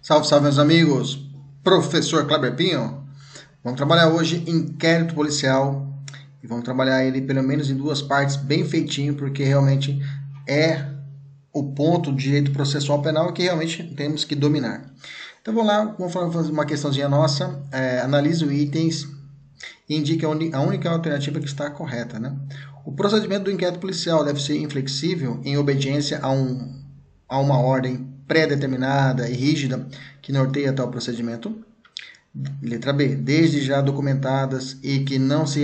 Salve, salve, meus amigos. Professor Kleber Pinho. Vamos trabalhar hoje inquérito policial e vamos trabalhar ele pelo menos em duas partes, bem feitinho, porque realmente é o ponto do direito processual penal que realmente temos que dominar. Então vamos lá, vamos fazer uma questãozinha nossa. Analise os itens e indique a única alternativa que está correta, né? O procedimento do inquérito policial deve ser inflexível em obediência a uma ordem pré-determinada e rígida que norteia tal procedimento. Letra B. Desde já documentadas e que não se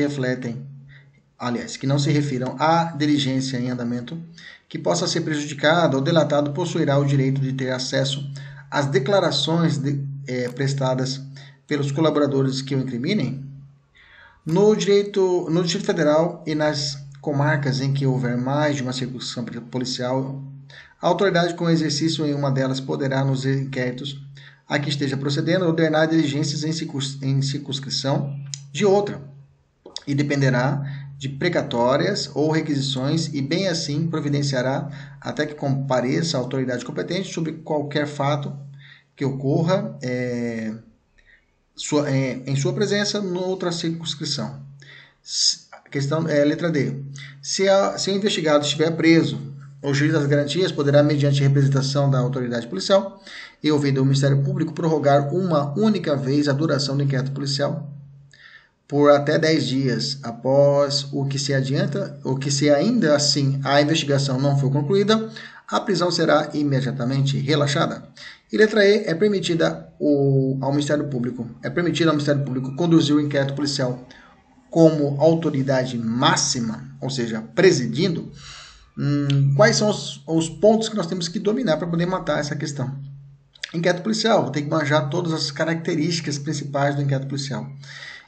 que não se refiram à diligência em andamento, que possa ser prejudicado ou delatado possuirá o direito de ter acesso às declarações prestadas pelos colaboradores que o incriminem. No Distrito Federal e nas comarcas em que houver mais de uma circunscrição policial, a autoridade com exercício em uma delas poderá, nos inquéritos a que esteja procedendo, ordenar diligências em circunscrição de outra, e dependerá de precatórias ou requisições, e bem assim providenciará até que compareça a autoridade competente sobre qualquer fato que ocorra em sua presença noutra circunscrição. Letra D. Se o investigado estiver preso, o juiz das garantias poderá, mediante representação da autoridade policial e ouvido o Ministério Público, prorrogar uma única vez a duração do inquérito policial por até 10 dias após o que se ainda assim a investigação não for concluída, a prisão será imediatamente relaxada. E letra E, é permitido ao Ministério Público conduzir o inquérito policial como autoridade máxima, ou seja, presidindo. Quais são os pontos que nós temos que dominar para poder matar essa questão? Inquérito policial, tem que manjar todas as características principais do inquérito policial.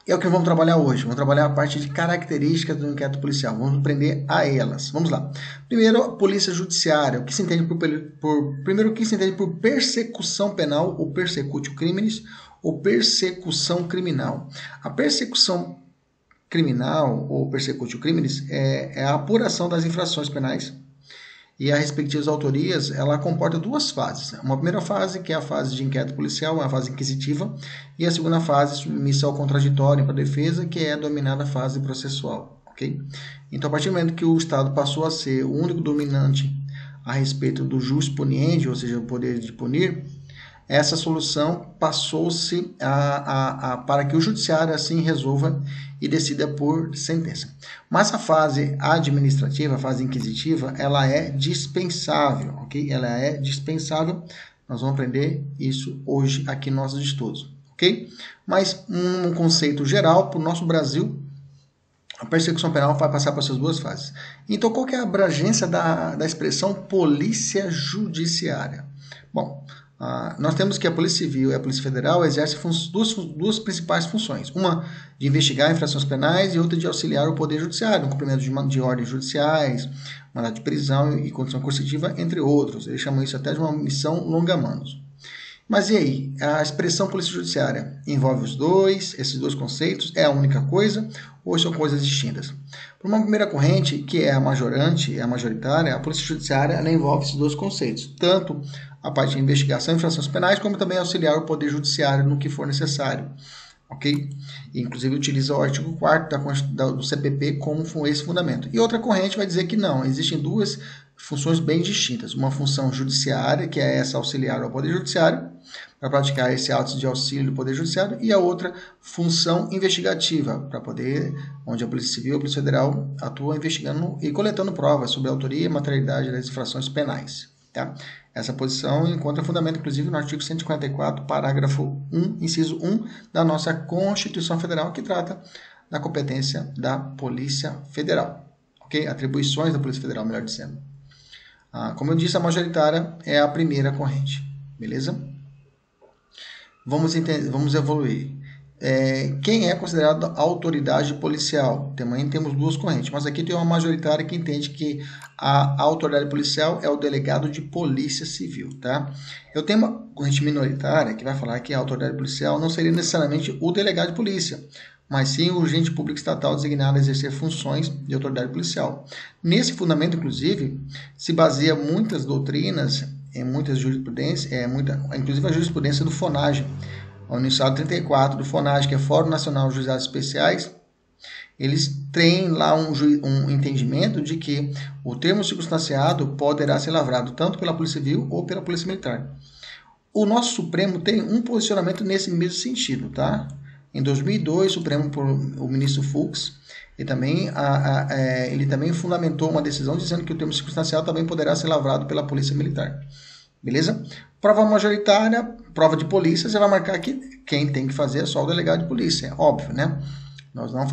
É o que vamos trabalhar hoje. Vamos trabalhar a parte de características do inquérito policial. Vamos aprender a elas. Vamos lá. Primeiro, a polícia judiciária. O que se entende primeiro, o que se entende por persecução penal, ou persecutio criminis, ou persecução criminal. A persecução criminal, ou persecutio criminis, é a apuração das infrações penais, e as respectivas autorias, ela comporta duas fases. Uma primeira fase, que é a fase de inquérito policial, uma fase inquisitiva, e a segunda fase, submissa ao contraditório para a defesa, que é a dominada fase processual. Okay? Então, a partir do momento que o Estado passou a ser o único dominante a respeito do jus puniendi, ou seja, o poder de punir, essa solução passou-se para que o judiciário assim resolva e decida por sentença. Mas a fase administrativa, a fase inquisitiva, ela é dispensável, ok? Ela é dispensável. Nós vamos aprender isso hoje aqui nos nossos estudos, ok? Mas um conceito geral, para o nosso Brasil, a persecução penal vai passar por essas duas fases. Então, qual que é a abrangência da expressão polícia judiciária? Bom, nós temos que a Polícia Civil e a Polícia Federal exercem duas principais funções. Uma de investigar infrações penais e outra de auxiliar o Poder Judiciário no cumprimento de ordens judiciais, mandado de prisão e condição coercitiva, entre outros. Eles chamam isso até de uma missão longa-manos. Mas e aí? A expressão Polícia Judiciária envolve esses dois conceitos? É a única coisa ou são coisas distintas? Por uma primeira corrente, que é a majoritária, a Polícia Judiciária ela envolve esses dois conceitos, tanto a parte de investigação e infrações penais, como também auxiliar o Poder Judiciário no que for necessário. Ok? Inclusive utiliza o artigo 4º do CPP como esse fundamento. E outra corrente vai dizer que não, existem duas funções bem distintas. Uma função judiciária, que é essa auxiliar ao Poder Judiciário, para praticar esse ato de auxílio do Poder Judiciário, e a outra função investigativa, onde a Polícia Civil e a Polícia Federal atuam investigando e coletando provas sobre a autoria e materialidade das infrações penais. Tá? Essa posição encontra fundamento, inclusive, no artigo 144, parágrafo 1, inciso 1 da nossa Constituição Federal, que trata da competência da Polícia Federal. Okay? Atribuições da Polícia Federal, melhor dizendo. Como eu disse, a majoritária é a primeira corrente. Beleza? Vamos evoluir. Quem é considerado autoridade policial? Também temos duas correntes, mas aqui tem uma majoritária que entende que a autoridade policial é o delegado de polícia civil, tá? Eu tenho uma corrente minoritária que vai falar que a autoridade policial não seria necessariamente o delegado de polícia, mas sim o agente público estatal designado a exercer funções de autoridade policial. Nesse fundamento, inclusive, se baseia muitas doutrinas em muitas jurisprudências, inclusive a jurisprudência do FONAGE, o enunciado 34 do FONAGE, que é Fórum Nacional de Juizados Especiais, eles têm lá um entendimento de que o termo circunstanciado poderá ser lavrado tanto pela Polícia Civil ou pela Polícia Militar. O nosso Supremo tem um posicionamento nesse mesmo sentido, tá? Em 2002, o Supremo, por o ministro Fux, ele também fundamentou uma decisão dizendo que o termo circunstanciado também poderá ser lavrado pela Polícia Militar. Beleza? Prova majoritária, prova de polícia, você vai marcar que quem tem que fazer é só o delegado de polícia, é óbvio, né? Nós não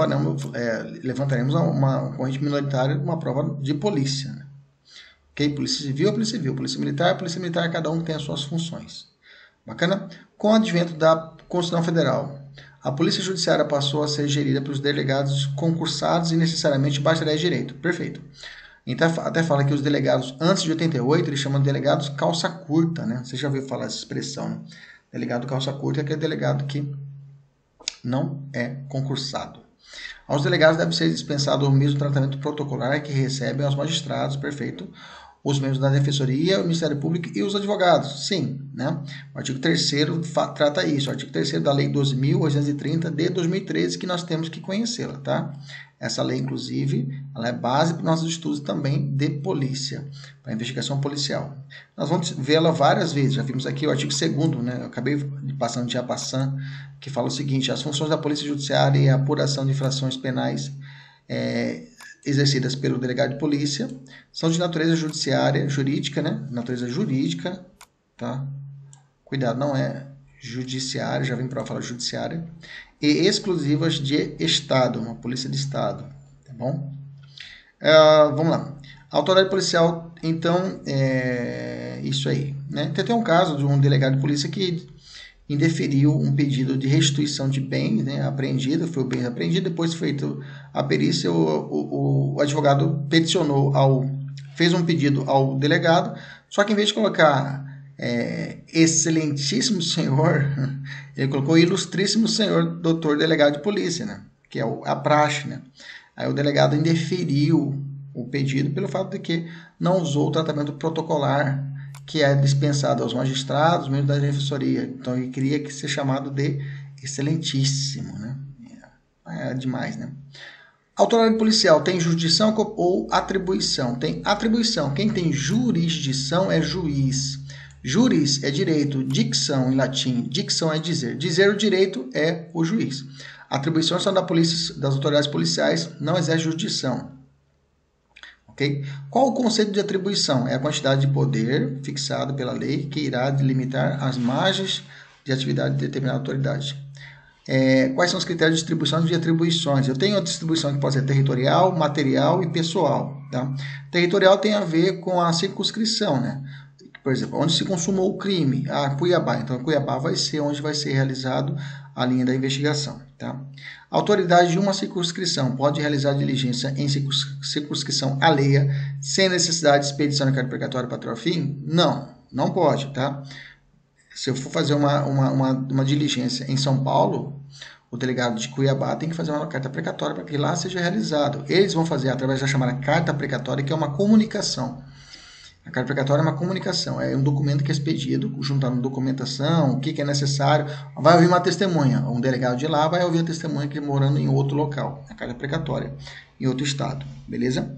levantaremos uma corrente minoritária de uma prova de polícia. Né? Ok? Polícia Civil, Polícia Civil. Polícia Militar, cada um tem as suas funções. Bacana? Com o advento da Constituição Federal, a Polícia Judiciária passou a ser gerida pelos delegados concursados e necessariamente bacharéis de direito. Perfeito. Então, até fala que os delegados, antes de 88, eles chamam de delegados calça curta, né? Você já ouviu falar essa expressão, né? Delegado calça curta é aquele delegado que não é concursado. Aos delegados deve ser dispensado o mesmo tratamento protocolar que recebem aos magistrados, perfeito, os membros da Defensoria, o Ministério Público e os advogados. Sim, né? O artigo 3º trata isso, o artigo 3º da Lei 12.830 de 2013, que nós temos que conhecê-la, tá? Essa lei, inclusive, ela é base para os nossos estudos também de polícia, para investigação policial. Nós vamos vê-la várias vezes, já vimos aqui o artigo 2º, né? Eu acabei passando de passando, que fala o seguinte: as funções da Polícia Judiciária e a apuração de infrações penais exercidas pelo delegado de polícia são de natureza jurídica, né? Natureza jurídica, tá? Cuidado, não é judiciária, já vem para falar judiciária, e exclusivas de Estado, uma polícia de Estado, tá bom? Vamos lá. A autoridade policial, então, isso aí, né? Tem um caso de um delegado de polícia que indeferiu um pedido de restituição de bens, né, apreendido, foi o bem apreendido, depois feito a perícia, o advogado fez um pedido ao delegado, só que em vez de colocar excelentíssimo senhor, ele colocou ilustríssimo senhor doutor delegado de polícia, né, que é a praxe, né. Aí o delegado indeferiu o pedido pelo fato de que não usou o tratamento protocolar que é dispensado aos magistrados, membros da defensoria. Então, ele queria que seja chamado de excelentíssimo, né? É demais, né? Autoridade policial tem jurisdição ou atribuição? Tem atribuição. Quem tem jurisdição é juiz. Juris é direito, dicção em latim. Dicção é dizer. Dizer o direito é o juiz. Atribuições são das autoridades policiais, não exerce jurisdição. Okay? Qual o conceito de atribuição? É a quantidade de poder fixado pela lei que irá delimitar as margens de atividade de determinada autoridade. Quais são os critérios de distribuição de atribuições? Eu tenho a distribuição que pode ser territorial, material e pessoal. Tá? Territorial tem a ver com a circunscrição, né? Por exemplo, onde se consumou o crime? Cuiabá. Então, Cuiabá vai ser onde vai ser realizado a linha da investigação. Tá? A autoridade de uma circunscrição pode realizar diligência em circunscrição alheia sem necessidade de expedição de carta precatória para tal fim? Não, não pode. Tá? Se eu for fazer uma diligência em São Paulo, o delegado de Cuiabá tem que fazer uma carta precatória para que lá seja realizado. Eles vão fazer através da chamada carta precatória, que é uma comunicação. A carta precatória é uma comunicação, é um documento que é expedido, juntando documentação, o que é necessário. Vai ouvir uma testemunha, um delegado de lá vai ouvir a testemunha que morando em outro local, a carta precatória, em outro estado, beleza?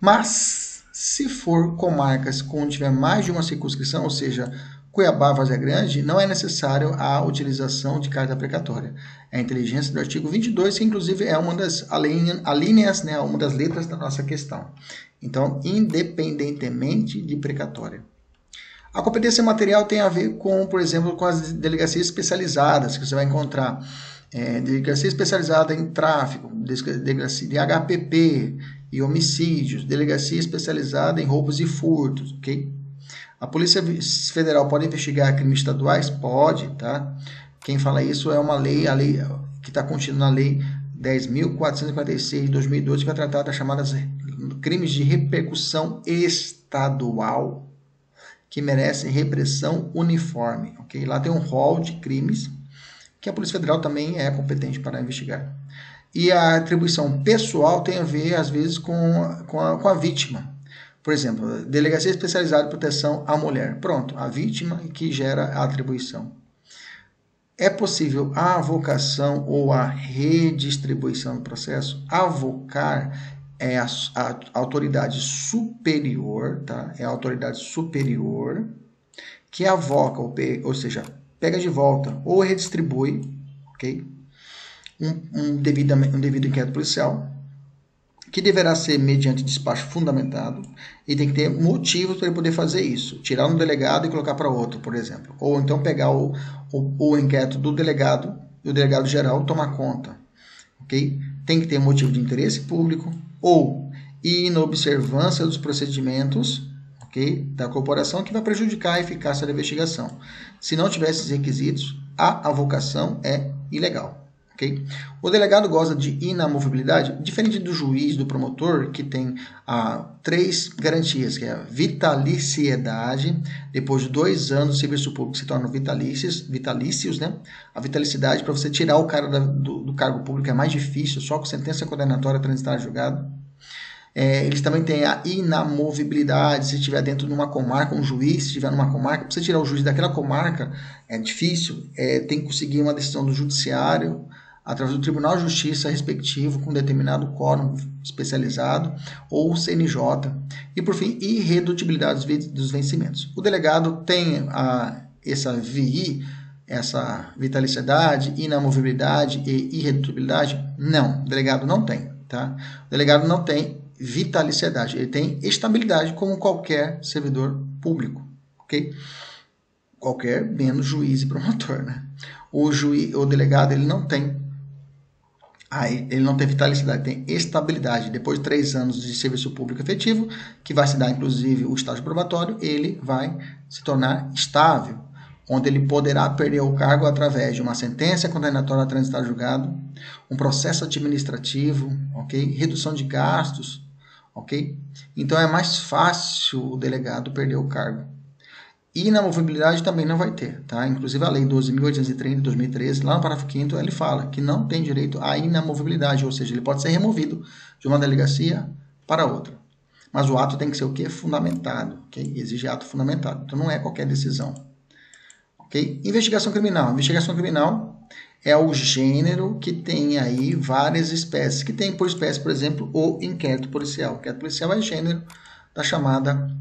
Mas, se for comarcas onde tiver mais de uma circunscrição, ou seja, Cuiabá, Várzea Grande, não é necessário a utilização de carta precatória. É a inteligência do artigo 22, que inclusive é uma das alíneas, né, uma das letras da nossa questão. Então, independentemente de precatória. A competência material tem a ver com, por exemplo, com as delegacias especializadas, que você vai encontrar. Delegacia especializada em tráfico, delegacia de HPP e homicídios, delegacia especializada em roubos e furtos, ok? A Polícia Federal pode investigar crimes estaduais? Pode, tá? Quem fala isso é uma lei, a lei que está contida na Lei 10.456 de 2012, que vai tratar das chamadas crimes de repercussão estadual que merecem repressão uniforme. Okay? Lá tem um rol de crimes que a Polícia Federal também é competente para investigar. E a atribuição pessoal tem a ver, às vezes, com a vítima. Por exemplo, delegacia especializada em proteção à mulher. Pronto, a vítima que gera a atribuição. É possível a avocação ou a redistribuição do processo? Avocar é a autoridade superior, tá? É a autoridade superior que avoca, ou seja, pega de volta ou redistribui, ok? Um devido inquérito policial, que deverá ser mediante despacho fundamentado e tem que ter motivos para ele poder fazer isso. Tirar um delegado e colocar para outro, por exemplo. Ou então pegar o inquérito do delegado e o delegado geral tomar conta. Okay? Tem que ter motivo de interesse público ou inobservância dos procedimentos, okay, da corporação que vai prejudicar a eficácia da investigação. Se não tiver esses requisitos, a avocação é ilegal. Okay? O delegado goza de inamovibilidade, diferente do juiz, do promotor, que tem 3 garantias, que é a vitaliciedade, depois de 2 anos de serviço público se tornam vitalícios, né? A vitalicidade, para você tirar o cara do cargo público é mais difícil, só com sentença condenatória transitar julgado. Eles também têm a inamovibilidade, se estiver dentro de uma comarca, um juiz, se estiver numa comarca, para você tirar o juiz daquela comarca é difícil, tem que conseguir uma decisão do judiciário, através do Tribunal de Justiça respectivo, com determinado quórum especializado, ou CNJ. E, por fim, irredutibilidade dos vencimentos. O delegado tem essa VI, essa vitaliciedade, inamovibilidade e irredutibilidade? Não, o delegado não tem. Tá? O delegado não tem vitaliciedade, ele tem estabilidade como qualquer servidor público. Okay? Qualquer, menos juiz e promotor. Né? O delegado ele não tem vitalicidade, tem estabilidade. Depois de 3 anos de serviço público efetivo, que vai se dar inclusive o estágio probatório, ele vai se tornar estável, onde ele poderá perder o cargo através de uma sentença condenatória a transitar julgado, um processo administrativo, ok? Redução de gastos, ok? Então é mais fácil o delegado perder o cargo. E inamovibilidade também não vai ter, tá? Inclusive a lei 12.830 de 2013, lá no parágrafo 5º, ele fala que não tem direito à inamovibilidade, ou seja, ele pode ser removido de uma delegacia para outra. Mas o ato tem que ser o quê? Fundamentado, ok? Exige ato fundamentado, então não é qualquer decisão. Ok? Investigação criminal. Investigação criminal é o gênero que tem aí várias espécies, que tem por espécie, por exemplo, o inquérito policial. O inquérito policial é gênero da chamada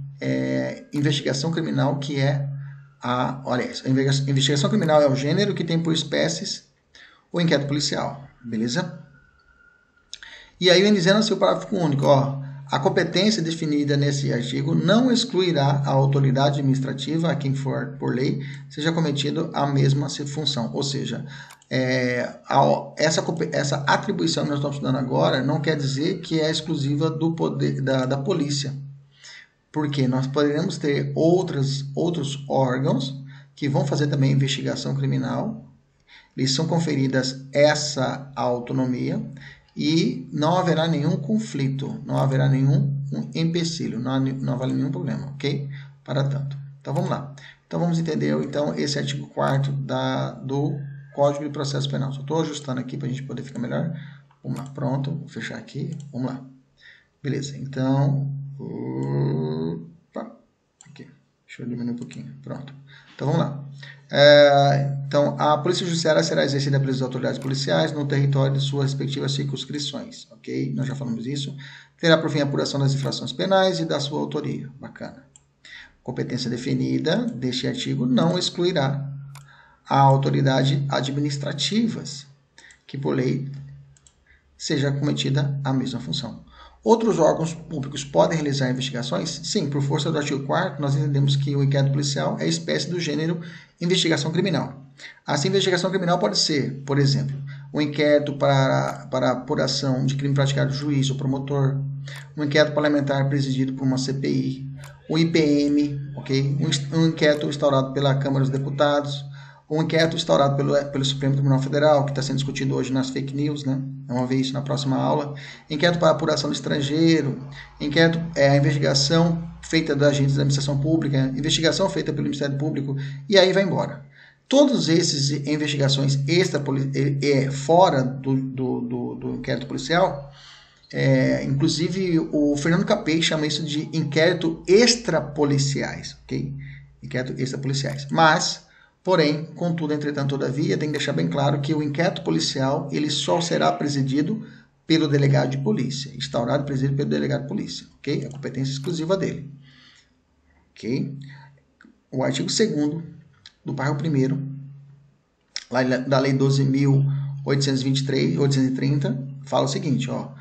investigação criminal, que é a investigação criminal é o gênero que tem por espécies o inquérito policial, beleza? E aí vem dizendo assim o parágrafo único, ó, a competência definida nesse artigo não excluirá a autoridade administrativa a quem for por lei seja cometido a mesma função, ou seja, essa atribuição que nós estamos estudando agora não quer dizer que é exclusiva do poder da polícia. Porque nós poderemos ter outros órgãos que vão fazer também investigação criminal, lhes são conferidas essa autonomia e não haverá nenhum conflito, não haverá nenhum empecilho, não haverá nenhum problema, ok? Para tanto. Então vamos lá. Então vamos entender então esse artigo 4º do Código de Processo Penal. Só estou ajustando aqui para a gente poder ficar melhor. Vamos lá, pronto, vou fechar aqui, vamos lá. Beleza, então... Aqui. Deixa eu diminuir um pouquinho. Pronto. Então vamos lá. Então, a Polícia Judiciária será exercida pelas autoridades policiais no território de suas respectivas circunscrições. Ok? Nós já falamos isso. Terá por fim a apuração das infrações penais e da sua autoria. Bacana. Competência definida deste artigo não excluirá a autoridade administrativas que por lei seja cometida a mesma função. Outros órgãos públicos podem realizar investigações? Sim, por força do artigo 4º, nós entendemos que o inquérito policial é espécie do gênero investigação criminal. Essa investigação criminal pode ser, por exemplo, um inquérito para apuração de crime praticado por juiz ou promotor, um inquérito parlamentar presidido por uma CPI, um IPM, okay? Um inquérito instaurado pela Câmara dos Deputados, um inquérito instaurado pelo Supremo Tribunal Federal, que está sendo discutido hoje nas fake news, né? Vamos ver isso na próxima aula. Inquérito para apuração do estrangeiro, inquérito, a investigação feita dos agentes da administração pública, investigação feita pelo Ministério Público, e aí vai embora. Todos esses investigações fora do inquérito policial Inclusive, o Fernando Capês chama isso de inquérito extrapoliciais, ok? Inquérito extrapoliciais. Mas, porém, contudo, entretanto, todavia, tem que deixar bem claro que o inquérito policial ele só será presidido pelo delegado de polícia, instaurado e presidido pelo delegado de polícia, ok? É competência exclusiva dele, ok? O artigo 2º do parágrafo 1º da Lei 12.823, fala o seguinte, ó: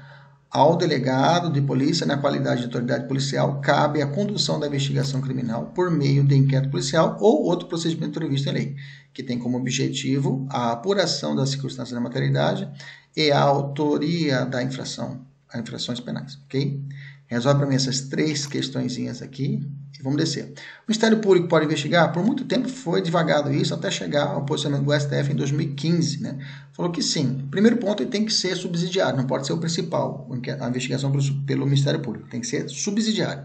ao delegado de polícia, na qualidade de autoridade policial, cabe a condução da investigação criminal por meio de inquérito policial ou outro procedimento previsto em lei, que tem como objetivo a apuração das circunstâncias da materialidade e a autoria da infração, as infrações penais, ok? Resolve para mim essas 3 questõezinhas aqui e vamos descer. O Ministério Público pode investigar? Por muito tempo foi divagado isso até chegar ao posicionamento do STF em 2015, né? Falou que sim. Primeiro ponto, ele tem que ser subsidiário, não pode ser o principal, a investigação pelo Ministério Público, tem que ser subsidiário.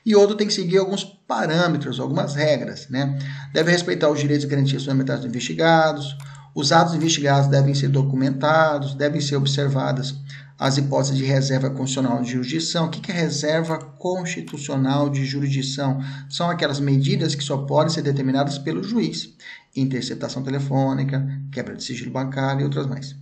E outro, tem que seguir alguns parâmetros, algumas regras, né? Deve respeitar os direitos e garantias fundamentais dos investigados, os atos investigados devem ser documentados, devem ser observadas as hipóteses de reserva constitucional de jurisdição. O que é reserva constitucional de jurisdição? São aquelas medidas que só podem ser determinadas pelo juiz. Interceptação telefônica, quebra de sigilo bancário e outras mais.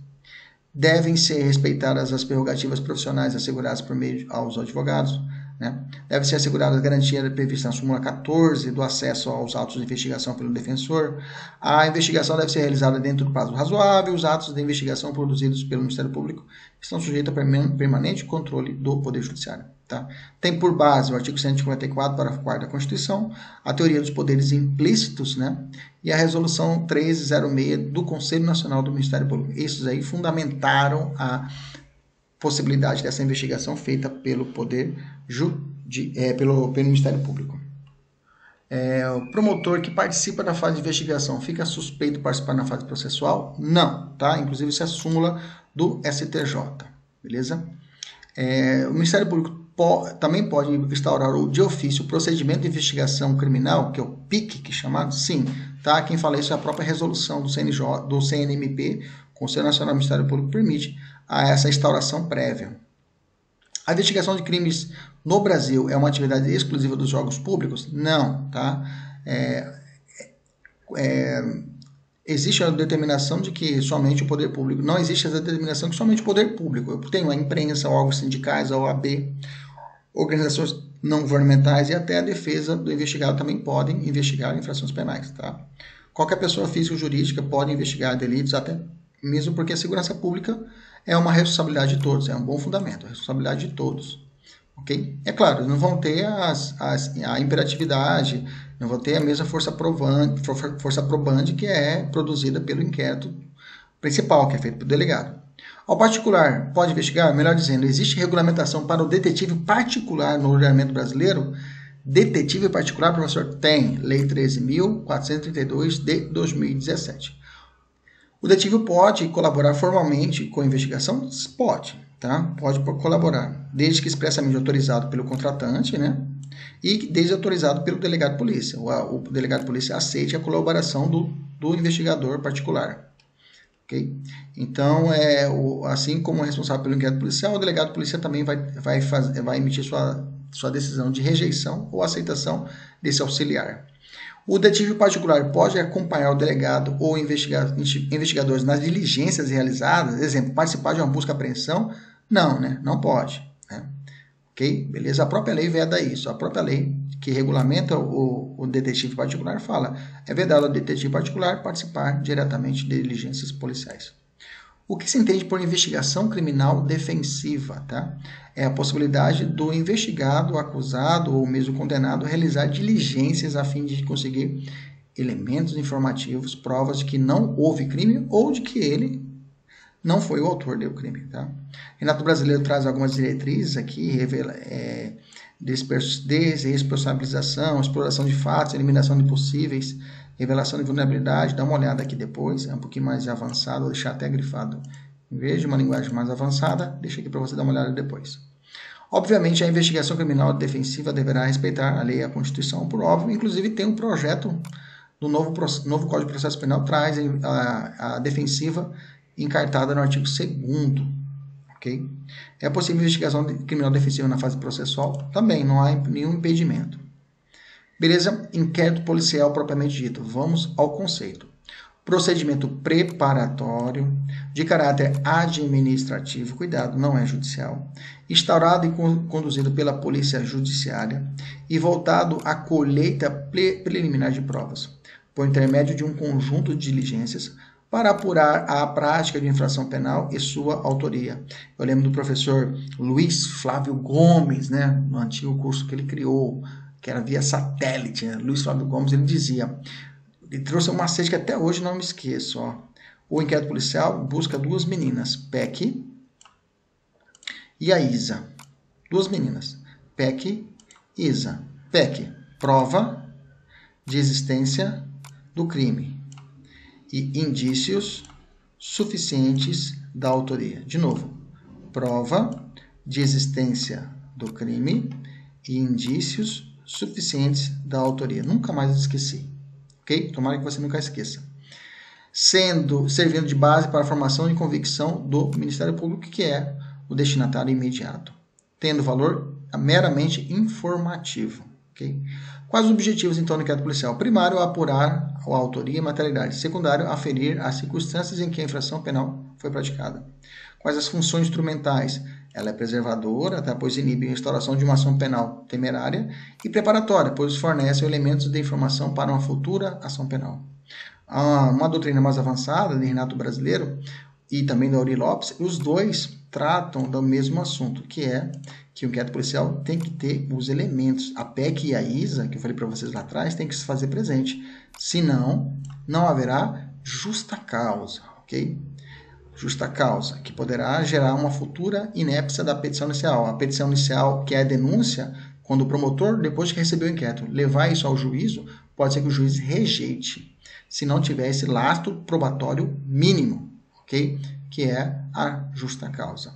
Devem ser respeitadas as prerrogativas profissionais asseguradas por meio aos advogados, né? Deve ser assegurada a garantia prevista na súmula 14 do acesso aos autos de investigação pelo defensor. A investigação deve ser realizada dentro do prazo razoável. Os atos de investigação produzidos pelo Ministério Público estão sujeitos a permanente controle do Poder Judiciário. Tá? Tem por base o artigo 154, parágrafo 4º da Constituição, a teoria dos poderes implícitos, né? E a resolução 1306 do Conselho Nacional do Ministério Público. Esses aí fundamentaram a possibilidade dessa investigação feita pelo pelo Ministério Público. O promotor que participa da fase de investigação fica suspeito de participar na fase processual? Não, tá? Inclusive isso é súmula do STJ, beleza? O Ministério Público também pode instaurar de ofício o procedimento de investigação criminal, que é o PIC, que é chamado? Sim, tá? Quem fala isso é a própria resolução do CNMP, Conselho Nacional do Ministério Público, permite a essa instauração prévia. A investigação de crimes no Brasil é uma atividade exclusiva dos órgãos públicos? Não, tá? Existe a determinação de que somente o poder público, não existe essa determinação que somente o poder público. Eu tenho a imprensa, órgãos sindicais, a OAB, organizações não governamentais e até a defesa do investigado também podem investigar infrações penais, tá? Qualquer pessoa física ou jurídica pode investigar delitos, até mesmo porque a segurança pública é uma responsabilidade de todos, é um bom fundamento, a responsabilidade de todos, ok? É claro, não vão ter a imperatividade, não vão ter a mesma força probante que é produzida pelo inquérito principal, que é feito pelo delegado. Ao particular, pode investigar? Melhor dizendo, existe regulamentação para o detetive particular no ordenamento brasileiro? Detetive particular, professor? Tem, Lei 13.432 de 2017. O detetive pode colaborar formalmente com a investigação? Pode, tá? Pode colaborar, desde que expressamente autorizado pelo contratante, né? E desde autorizado pelo delegado de polícia. O delegado de polícia aceite a colaboração do investigador particular. Okay? Então, assim como é responsável pelo inquérito policial, o delegado de polícia também vai emitir sua decisão de rejeição ou aceitação desse auxiliar. O detetive particular pode acompanhar o delegado ou investigadores nas diligências realizadas, exemplo, participar de uma busca e apreensão? Não, né? Não pode. Né? Ok? Beleza? A própria lei veda isso. A própria lei que regulamenta o detetive particular fala, é vedado ao detetive particular participar diretamente de diligências policiais. O que se entende por investigação criminal defensiva, tá? É a possibilidade do investigado, acusado ou mesmo condenado realizar diligências a fim de conseguir elementos informativos, provas de que não houve crime ou de que ele não foi o autor do crime, tá? Renato Brasileiro traz algumas diretrizes aqui, revela desresponsabilização, exploração de fatos, eliminação de possíveis, revelação de vulnerabilidade, dá uma olhada aqui depois, é um pouquinho mais avançado, vou deixar até grifado. Em vez de uma linguagem mais avançada, deixa aqui para você dar uma olhada depois. Obviamente, a investigação criminal defensiva deverá respeitar a lei e a Constituição, por óbvio. Inclusive, tem um projeto do novo Código de Processo Penal, traz a defensiva encartada no artigo 2º, ok? É possível investigação criminal defensiva na fase processual? Também, não há nenhum impedimento. Beleza? Inquérito policial propriamente dito. Vamos ao conceito. Procedimento preparatório, de caráter administrativo, cuidado, não é judicial, instaurado e conduzido pela Polícia Judiciária e voltado à colheita preliminar de provas, por intermédio de um conjunto de diligências para apurar a prática de infração penal e sua autoria. Eu lembro do professor Luiz Flávio Gomes, né, no antigo curso que ele criou, que era via satélite, né? Luiz Flávio Gomes, ele dizia... Ele trouxe um macete que até hoje não me esqueço. Ó. O inquérito policial busca duas meninas, Peck e a Isa. Duas meninas, Peck e Isa. Peck, prova de existência do crime e indícios suficientes da autoria. De novo, prova de existência do crime e indícios suficientes da autoria. Nunca mais esqueci. Ok? Tomara que você nunca esqueça. Servindo de base para a formação e convicção do Ministério Público, que é o destinatário imediato. Tendo valor meramente informativo. Okay? Quais os objetivos, então, do inquérito policial? Primário, apurar a autoria e materialidade. Secundário, aferir as circunstâncias em que a infração penal foi praticada. Quais as funções instrumentais? Ela é preservadora, tá? Pois inibe a instauração de uma ação penal temerária, e preparatória, pois fornece elementos de informação para uma futura ação penal. Uma doutrina mais avançada, de Renato Brasileiro e também da Uri Lopes, os dois tratam do mesmo assunto, que é que o inquérito policial tem que ter os elementos. A PEC e a ISA, que eu falei para vocês lá atrás, tem que se fazer presente. Senão, não haverá justa causa, ok? Justa causa, que poderá gerar uma futura inépcia da petição inicial. A petição inicial, que é a denúncia, quando o promotor, depois que recebeu o inquérito, levar isso ao juízo, pode ser que o juiz rejeite, se não tiver esse lastro probatório mínimo, ok? Que é a justa causa.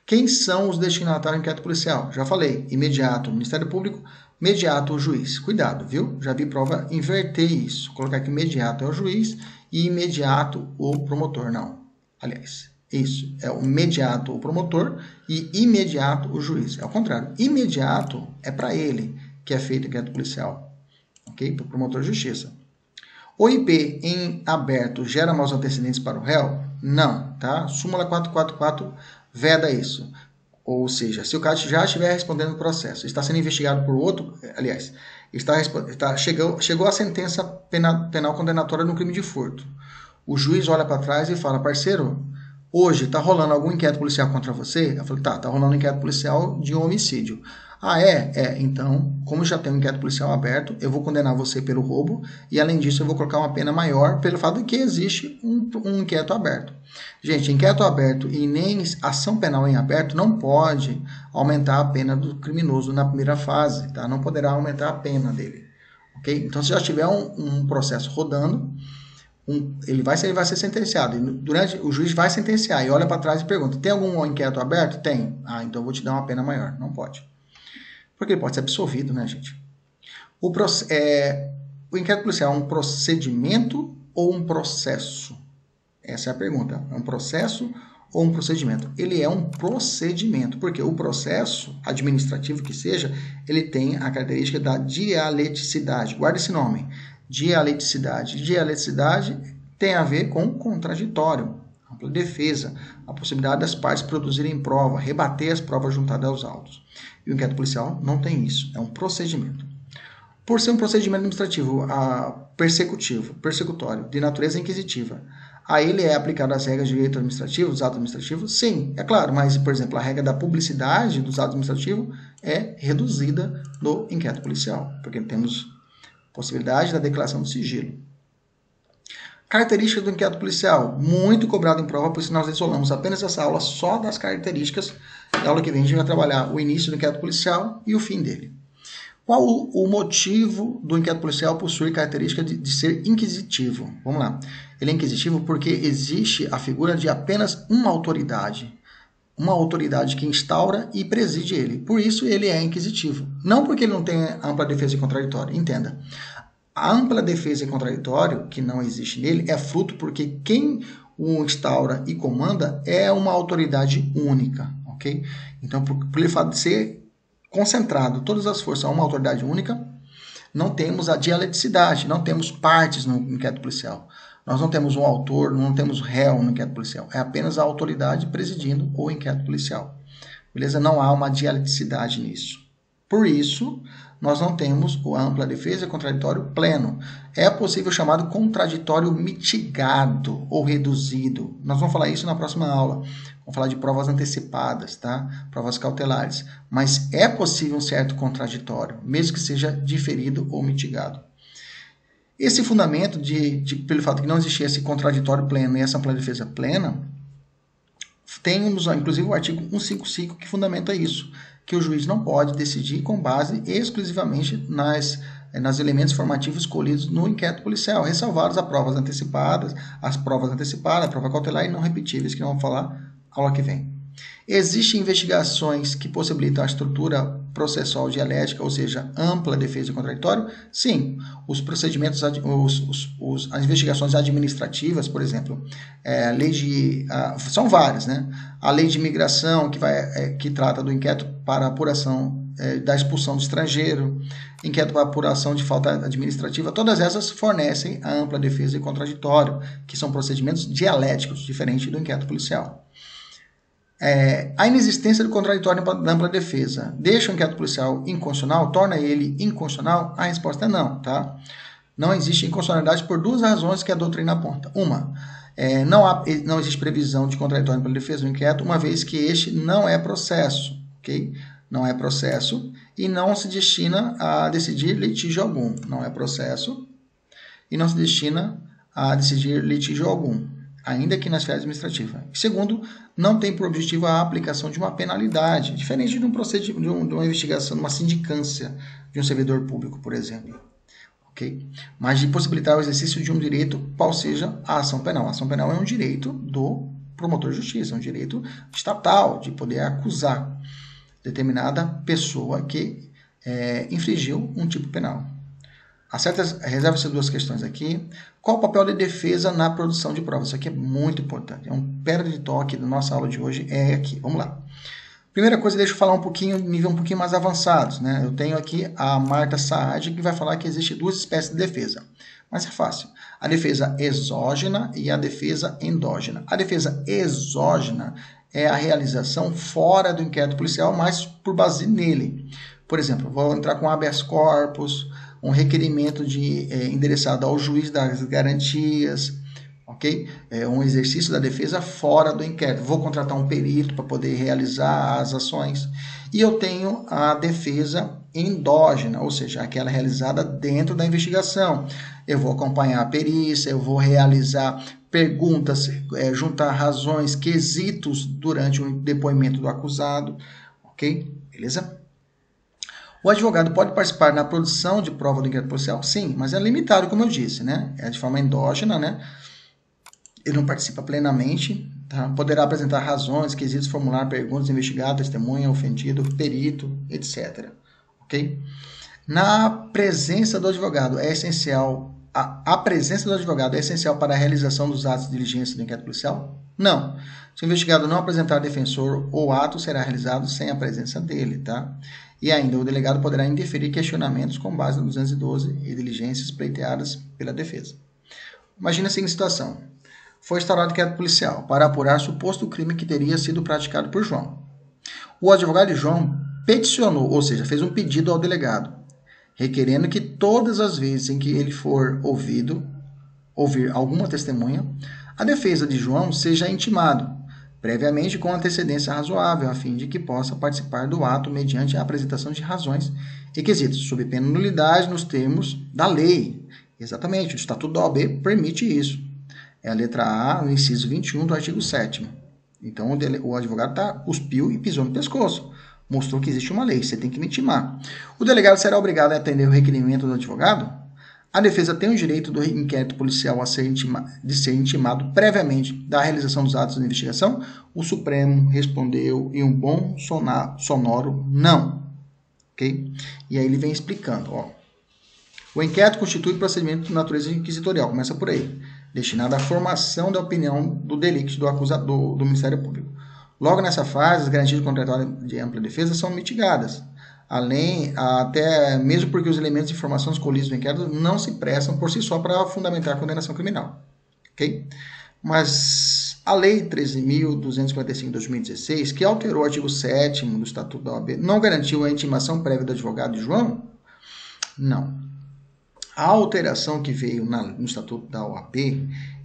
Quem são os destinatários do inquérito policial? Já falei, imediato o Ministério Público, imediato o juiz. Cuidado, viu? Já vi prova inverter isso. Colocar que imediato é o juiz e imediato o promotor. Não. Aliás, isso é o imediato o promotor e imediato o juiz. É o contrário. Imediato é para ele que é feito o inquérito policial. Ok? Para o promotor de justiça. O IP em aberto gera maus antecedentes para o réu? Não, tá? Súmula 444 veda isso. Ou seja, se o caso já estiver respondendo o processo, está sendo investigado por outro, aliás, chegou a sentença penal condenatória no crime de furto. O juiz olha para trás e fala, parceiro, hoje está rolando algum inquérito policial contra você? Eu falei, tá rolando um inquérito policial de homicídio. Ah, é? É. Então, como já tem um inquérito policial aberto, eu vou condenar você pelo roubo e, além disso, eu vou colocar uma pena maior pelo fato de que existe um inquérito aberto. Gente, inquérito aberto e nem ação penal em aberto não pode aumentar a pena do criminoso na primeira fase, tá? Não poderá aumentar a pena dele, ok? Então, se já tiver um processo rodando, ele vai ser sentenciado. E o juiz vai sentenciar e olha para trás e pergunta, tem algum inquérito aberto? Tem. Ah, então eu vou te dar uma pena maior. Não pode. Porque ele pode ser absolvido, né, gente? O inquérito policial é um procedimento ou um processo? Essa é a pergunta. É um processo ou um procedimento? Ele é um procedimento, porque o processo administrativo que seja, ele tem a característica da dialeticidade. Guarda esse nome. Dialeticidade. Dialeticidade tem a ver com contraditório, ampla defesa, a possibilidade das partes produzirem prova, rebater as provas juntadas aos autos. E o inquérito policial não tem isso, é um procedimento. Por ser um procedimento administrativo persecutório, de natureza inquisitiva, a ele é aplicado as regras de direito administrativo, dos atos administrativos? Sim, é claro, mas, por exemplo, a regra da publicidade dos atos administrativos é reduzida no inquérito policial, porque temos possibilidade da declaração do sigilo. Características do inquérito policial, muito cobrado em prova, por isso nós isolamos apenas essa aula só das características. Na aula que vem a gente vai trabalhar o início do inquérito policial e o fim dele. Qual o motivo do inquérito policial possuir característica de ser inquisitivo? Vamos lá. Ele é inquisitivo porque existe a figura de apenas uma autoridade que instaura e preside ele. Por isso ele é inquisitivo. Não porque ele não tem ampla defesa e contraditório. Entenda. A ampla defesa e contraditório, que não existe nele, é fruto porque quem o instaura e comanda é uma autoridade única, ok? Então, pelo fato de ser concentrado todas as forças a uma autoridade única, não temos a dialeticidade, não temos partes no inquérito policial. Nós não temos um autor, não temos réu no inquérito policial. É apenas a autoridade presidindo o inquérito policial. Beleza? Não há uma dialeticidade nisso. Por isso, nós não temos a ampla defesa e contraditório pleno. É possível chamado contraditório mitigado ou reduzido. Nós vamos falar isso na próxima aula. Vamos falar de provas antecipadas, tá? Provas cautelares. Mas é possível um certo contraditório, mesmo que seja diferido ou mitigado. Esse fundamento, pelo fato de que não existia esse contraditório pleno e essa ampla defesa plena, temos, inclusive, o artigo 155 que fundamenta isso, que o juiz não pode decidir com base exclusivamente nas elementos formativos escolhidos no inquérito policial, ressalvados as provas antecipadas, a prova cautelar e não repetíveis, que nós vamos falar aula que vem. Existem investigações que possibilitam a estrutura processual dialética, ou seja, ampla defesa e contraditório? Sim. Os procedimentos, as investigações administrativas, por exemplo, são várias, né? A lei de imigração, que trata do inquérito para apuração da expulsão do estrangeiro, inquérito para apuração de falta administrativa, todas essas fornecem a ampla defesa e contraditório, que são procedimentos dialéticos, diferente do inquérito policial. A inexistência do contraditório da ampla defesa deixa o inquérito policial inconstitucional, torna ele inconstitucional? A resposta é não, tá? Não existe inconstitucionalidade por duas razões que a doutrina aponta. Uma, não existe previsão de contraditório da ampla defesa no inquérito, uma vez que este não é processo, ok? Não é processo e não se destina a decidir litígio algum. Não é processo e não se destina a decidir litígio algum, ainda que na esfera administrativa. Segundo, não tem por objetivo a aplicação de uma penalidade, diferente de um procedimento, de uma investigação, de uma sindicância de um servidor público, por exemplo. Okay? Mas de possibilitar o exercício de um direito, qual seja a ação penal. A ação penal é um direito do promotor de justiça, é um direito estatal de poder acusar determinada pessoa que infringiu um tipo penal. Reserva-se duas questões aqui. Qual o papel da defesa na produção de provas? Isso aqui é muito importante. É um pedra de toque da nossa aula de hoje. É aqui. Vamos lá. Primeira coisa, deixa eu falar nível um pouquinho mais avançados, né? Eu tenho aqui a Marta Saad, que vai falar que existe duas espécies de defesa. Mas é fácil. A defesa exógena e a defesa endógena. A defesa exógena é a realização fora do inquérito policial, mas por base nele. Por exemplo, vou entrar com habeas corpus, um requerimento endereçado ao juiz das garantias, ok? Um exercício da defesa fora do inquérito. Vou contratar um perito para poder realizar as ações. E eu tenho a defesa endógena, ou seja, aquela realizada dentro da investigação. Eu vou acompanhar a perícia, eu vou realizar perguntas, juntar razões, quesitos durante o depoimento do acusado, ok? Beleza? O advogado pode participar na produção de prova do inquérito policial? Sim, mas é limitado, como eu disse, né? É de forma endógena, né? Ele não participa plenamente, tá? Poderá apresentar razões, quesitos, formular perguntas, investigado, testemunha, ofendido, perito, etc. Ok? Na presença do advogado é essencial... A presença do advogado é essencial para a realização dos atos de diligência do inquérito policial? Não. Se o investigado não apresentar defensor, o ato será realizado sem a presença dele, tá? E ainda, o delegado poderá indeferir questionamentos com base no 212 e diligências pleiteadas pela defesa. Imagina a seguinte situação. Foi instaurado inquérito policial para apurar suposto crime que teria sido praticado por João. O advogado de João peticionou, ou seja, fez um pedido ao delegado, requerendo que todas as vezes em que ele for ouvir alguma testemunha, a defesa de João seja intimado, previamente com antecedência razoável, a fim de que possa participar do ato mediante a apresentação de razões e quesitos, sob pena de nulidade nos termos da lei. Exatamente, o Estatuto da OAB permite isso. É a letra A, no inciso 21 do artigo 7º. Então, o advogado cuspiu e pisou no pescoço. Mostrou que existe uma lei, você tem que me intimar. O delegado será obrigado a atender o requerimento do advogado? A defesa tem o direito do inquérito policial de ser intimado previamente da realização dos atos de investigação? O Supremo respondeu em um bom sonoro não. Okay? E aí ele vem explicando. Ó. O inquérito constitui procedimento de natureza inquisitorial. Começa por aí. destinada à formação da opinião do delito do acusador do Ministério Público. Logo nessa fase, as garantias contratuais de ampla defesa são mitigadas, além, até mesmo porque os elementos de informação escolhidos no inquérito não se prestam por si só para fundamentar a condenação criminal. Ok? Mas a Lei 13.245 de 2016, que alterou o artigo 7º do Estatuto da OAB, não garantiu a intimação prévia do advogado de João? Não. A alteração que veio no Estatuto da OAB,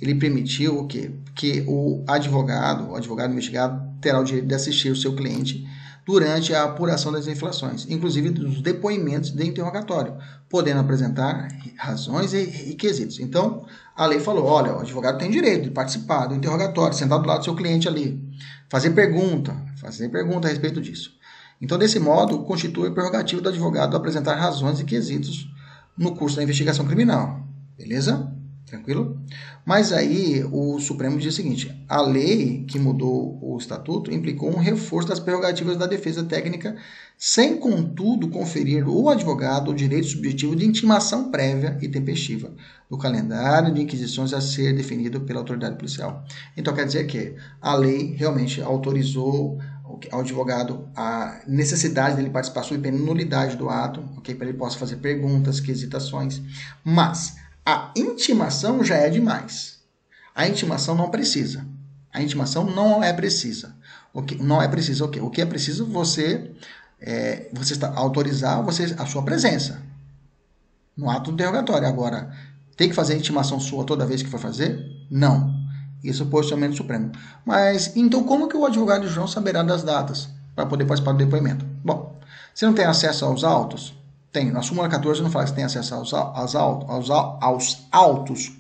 ele permitiu o quê? Que o advogado investigado, terá o direito de assistir o seu cliente durante a apuração das infrações, inclusive dos depoimentos de interrogatório, podendo apresentar razões e quesitos. Então, a lei falou, olha, o advogado tem direito de participar do interrogatório, sentar do lado do seu cliente ali, fazer pergunta a respeito disso. Então, desse modo, constitui prerrogativa do advogado apresentar razões e quesitos no curso da investigação criminal. Beleza? Tranquilo? Mas aí o Supremo diz o seguinte, a lei que mudou o estatuto implicou um reforço das prerrogativas da defesa técnica, sem, contudo, conferir ao advogado o direito subjetivo de intimação prévia e tempestiva do calendário de inquisições a ser definido pela autoridade policial. Então, quer dizer que a lei realmente autorizou ao advogado a necessidade dele participar sob pena de nulidade do ato, okay, para ele possa fazer perguntas, quesitações, mas a intimação já é demais. A intimação não precisa. A intimação não é precisa. Não é preciso o quê? O que é preciso você está autorizar a sua presença no ato do interrogatório. Agora, tem que fazer a intimação sua toda vez que for fazer? Não. Isso é o posicionamento do Supremo. Mas, então, como que o advogado João saberá das datas para poder participar do depoimento? Bom, você não tem acesso aos autos? Tem. Na súmula 14 não fala que você tem acesso aos autos.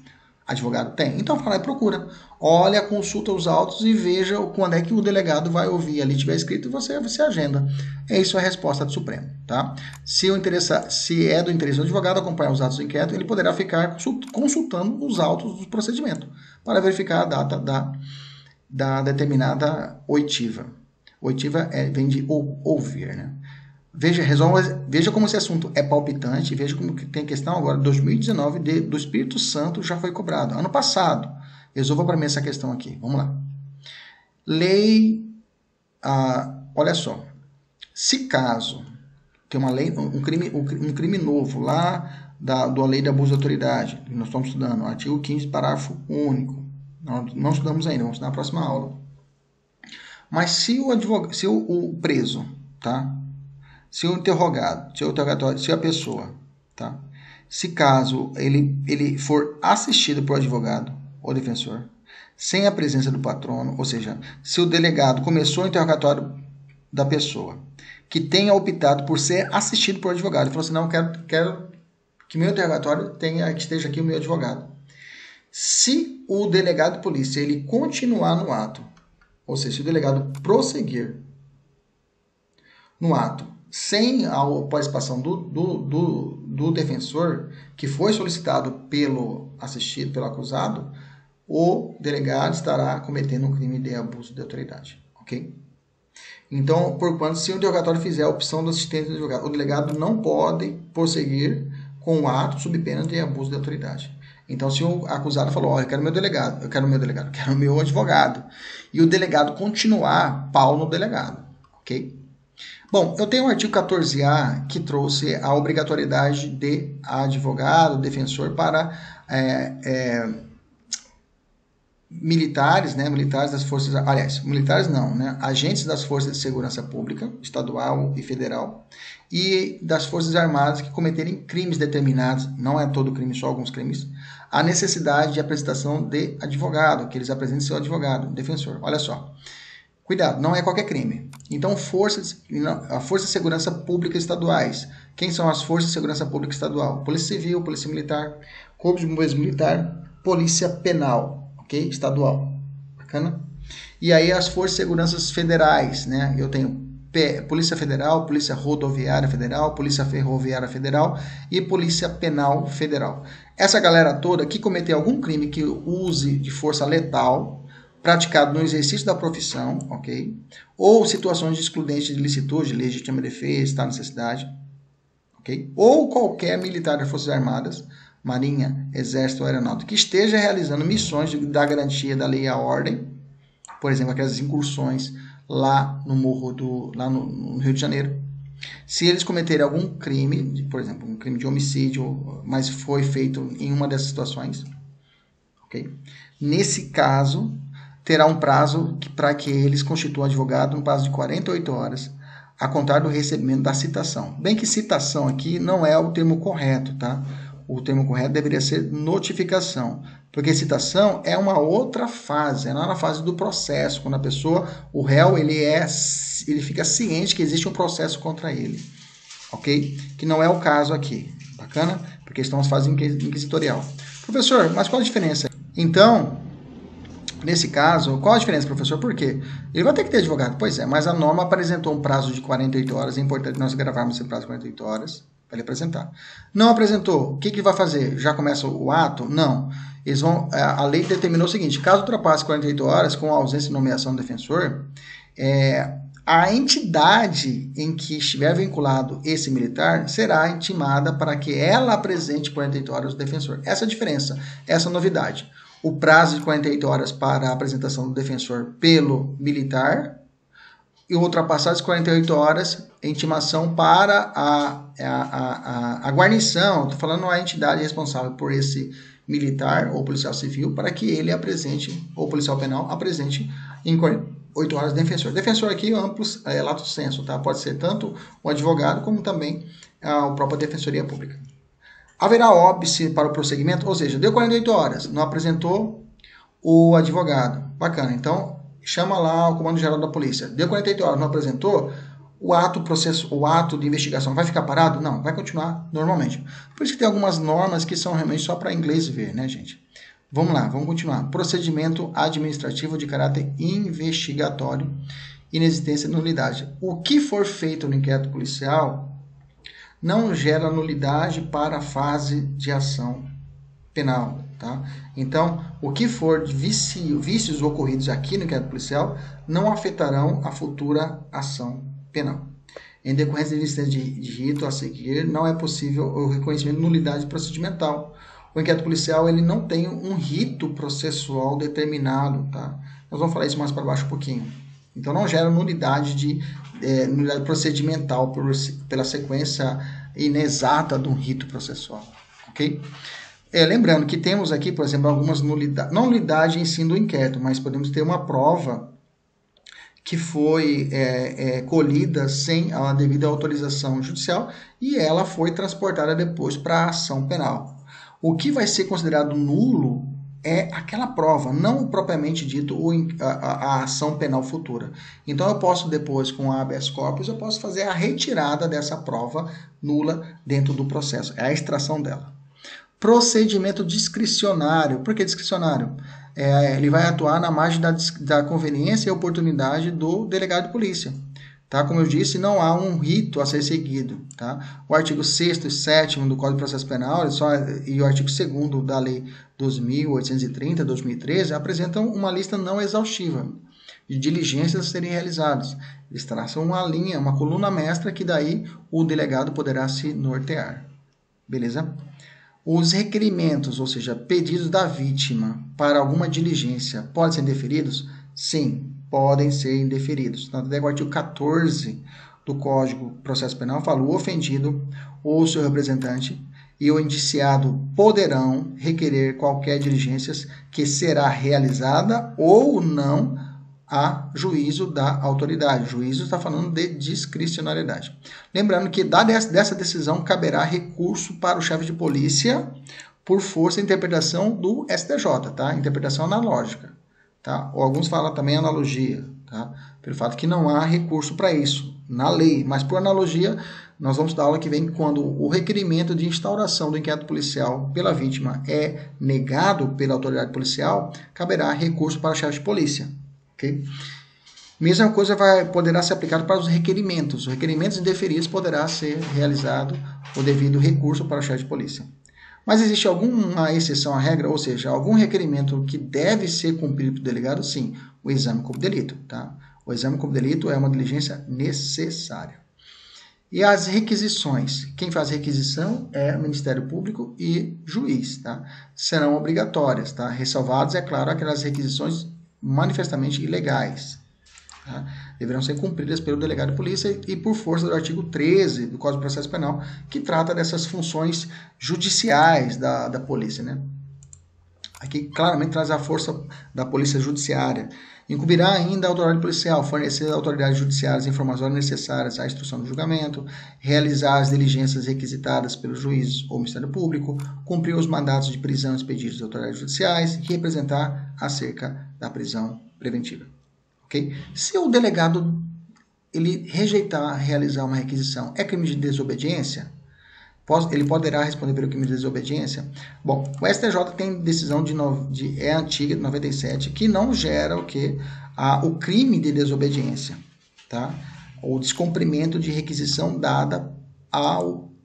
Advogado tem. Então, fala e procura. Olha, consulta os autos e veja quando é que o delegado vai ouvir. Ali tiver escrito, você agenda. É isso a resposta do Supremo. Tá? Se é do interesse do advogado acompanhar os atos do inquérito, ele poderá ficar consultando os autos do procedimento para verificar a data da determinada oitiva. Oitiva vem de ouvir, né? Veja como esse assunto é palpitante, veja como que tem questão agora, 2019, do Espírito Santo já foi cobrado. Ano passado, resolva para mim essa questão aqui. Vamos lá. Lei, olha só, se caso tem uma lei, um crime novo lá da lei de abuso de autoridade, que nós estamos estudando, artigo 15, parágrafo único, nós não estudamos ainda, vamos estudar na próxima aula. Mas se o preso, tá? Se o interrogado, se a pessoa, tá? Se caso ele for assistido por advogado ou defensor, sem a presença do patrono, ou seja, se o delegado começou o interrogatório da pessoa, que tenha optado por ser assistido por advogado, ele falou assim, não, quero que meu interrogatório que esteja aqui o meu advogado. Se o delegado de polícia ele continuar no ato, ou seja, se o delegado prosseguir no ato, sem a participação do defensor, que foi solicitado pelo assistido, pelo acusado, o delegado estará cometendo um crime de abuso de autoridade, ok? Então, porquanto, se o interrogatório fizer a opção do assistente do advogado, o delegado não pode prosseguir com o ato sob pena de abuso de autoridade. Então, se o acusado falou, eu quero meu advogado, e o delegado continuar, pau no delegado, ok? Bom, eu tenho o artigo 14A que trouxe a obrigatoriedade de advogado, defensor para militares, né? Militares das forças, aliás, militares não, né? Agentes das forças de segurança pública, estadual e federal, e das forças armadas que cometerem crimes determinados, não é todo crime, só alguns crimes, a necessidade de apresentação de advogado, que eles apresentem seu advogado, defensor. Olha só. Cuidado, não é qualquer crime. Então, a Força de Segurança Pública estaduais. Quem são as Forças de Segurança Pública estadual? Polícia Civil, Polícia Militar, Corpo de Bombeiros Militar, Polícia Penal, ok? Estadual. Bacana? E aí as Forças de Segurança Federais, né? Eu tenho Polícia Federal, Polícia Rodoviária Federal, Polícia Ferroviária Federal e Polícia Penal Federal. Essa galera toda que cometer algum crime que use de força letal, praticado no exercício da profissão, ok? Ou situações de excludente de licitude, legítima defesa, estado de necessidade, ok? Ou qualquer militar das Forças Armadas, Marinha, Exército ou Aeronáutica, que esteja realizando missões da garantia da lei e a ordem, por exemplo, aquelas incursões lá no morro lá no Rio de Janeiro. Se eles cometerem algum crime, por exemplo, um crime de homicídio, mas foi feito em uma dessas situações, ok? Nesse caso, terá um prazo para que eles constituam advogado, um prazo de 48 horas, a contar do recebimento da citação. Bem que citação aqui não é o termo correto, tá? O termo correto deveria ser notificação, porque citação é uma outra fase, é lá na fase do processo, quando a pessoa, o réu, ele fica ciente que existe um processo contra ele, ok? Que não é o caso aqui, bacana? Porque estamos fazendo inquisitorial. Professor, mas qual a diferença? Então, nesse caso, qual a diferença, professor? Por quê? Ele vai ter que ter advogado. Pois é, mas a norma apresentou um prazo de 48 horas, é importante nós gravarmos esse prazo de 48 horas para ele apresentar. Não apresentou, o que vai fazer? Já começa o ato? Não. Eles vão, a lei determinou o seguinte, caso ultrapasse 48 horas com a ausência de nomeação do defensor, a entidade em que estiver vinculado esse militar será intimada para que ela apresente 48 horas o defensor. Essa é a diferença, essa é a novidade. O prazo de 48 horas para a apresentação do defensor pelo militar e ultrapassar as 48 horas, intimação para a guarnição, estou falando a entidade responsável por esse militar ou policial civil, para que ele apresente, ou policial penal, apresente em 48 horas defensor. Defensor aqui, amplo, lato sensu, tá? Pode ser tanto o advogado como também a própria Defensoria Pública. Haverá óbice para o prosseguimento, ou seja, deu 48 horas, não apresentou o advogado. Bacana, então chama lá o Comando Geral da Polícia. Deu 48 horas, não apresentou, o ato de investigação vai ficar parado? Não, vai continuar normalmente. Por isso que tem algumas normas que são realmente só para inglês ver, né, gente? Vamos lá, vamos continuar. Procedimento administrativo de caráter investigatório, inexistência de nulidade. O que for feito no inquérito policial não gera nulidade para a fase de ação penal, tá? Então, o que for de vícios ocorridos aqui no inquérito policial não afetarão a futura ação penal. Em decorrência da existência de rito a seguir, não é possível o reconhecimento de nulidade procedimental. O inquérito policial ele não tem um rito processual determinado, tá? Nós vamos falar isso mais para baixo um pouquinho. Então, não gera nulidade procedimental pela sequência inexata de um rito processual, ok? Lembrando que temos aqui, por exemplo, algumas nulidades, não nulidade em si do inquérito, mas podemos ter uma prova que foi colhida sem a devida autorização judicial e ela foi transportada depois para a ação penal. O que vai ser considerado nulo é aquela prova, não propriamente dito a ação penal futura. Então, eu posso depois, com a habeas corpus, eu posso fazer a retirada dessa prova nula dentro do processo, é a extração dela. Procedimento discricionário. Por que discricionário? Ele vai atuar na margem da conveniência e oportunidade do delegado de polícia. Tá? Como eu disse, não há um rito a ser seguido. Tá? O artigo 6º e 7º do Código de Processo Penal e o artigo 2º da Lei 2.830, 2013, apresentam uma lista não exaustiva de diligências a serem realizadas. Eles traçam uma linha, uma coluna mestra que daí o delegado poderá se nortear. Beleza? Os requerimentos, ou seja, pedidos da vítima para alguma diligência, podem ser indeferidos? Sim, podem ser indeferidos. Tanto é que o artigo 14 do Código de Processo Penal fala: o ofendido ou seu representante e o indiciado poderão requerer qualquer diligência que será realizada ou não a juízo da autoridade. Juízo está falando de discricionariedade. Lembrando que, dessa decisão, caberá recurso para o chefe de polícia por força da interpretação do STJ, tá? Interpretação analógica, tá? Ou alguns falam também analogia, tá? Pelo fato que não há recurso para isso na lei, mas por analogia, nós vamos dar aula que vem quando o requerimento de instauração do inquérito policial pela vítima é negado pela autoridade policial, caberá recurso para o chefe de polícia. Okay? Mesma coisa poderá ser aplicada para os requerimentos. Os requerimentos indeferidos poderá ser realizado o devido recurso para o chefe de polícia. Mas existe alguma exceção à regra, ou seja, algum requerimento que deve ser cumprido pelo delegado? Sim, o exame corpo de delito. Tá? O exame corpo de delito é uma diligência necessária. E as requisições, quem faz requisição é o Ministério Público e juiz, tá? Serão obrigatórias, tá? Ressalvadas, é claro, aquelas requisições manifestamente ilegais, tá? Deverão ser cumpridas pelo delegado de polícia e por força do artigo 13 do Código de Processo Penal, que trata dessas funções judiciais da polícia, né? Aqui claramente traz a força da polícia judiciária. Incumbirá ainda a autoridade policial fornecer às autoridades judiciárias informações necessárias à instrução do julgamento, realizar as diligências requisitadas pelo juiz ou Ministério Público, cumprir os mandatos de prisão expedidos às autoridades judiciais e representar acerca da prisão preventiva. Okay? Se o delegado ele rejeitar realizar uma requisição, é crime de desobediência? Ele poderá responder pelo crime de desobediência? Bom, o STJ tem decisão é antiga, de 97, que não gera o quê? O crime de desobediência, tá? O descumprimento de requisição dada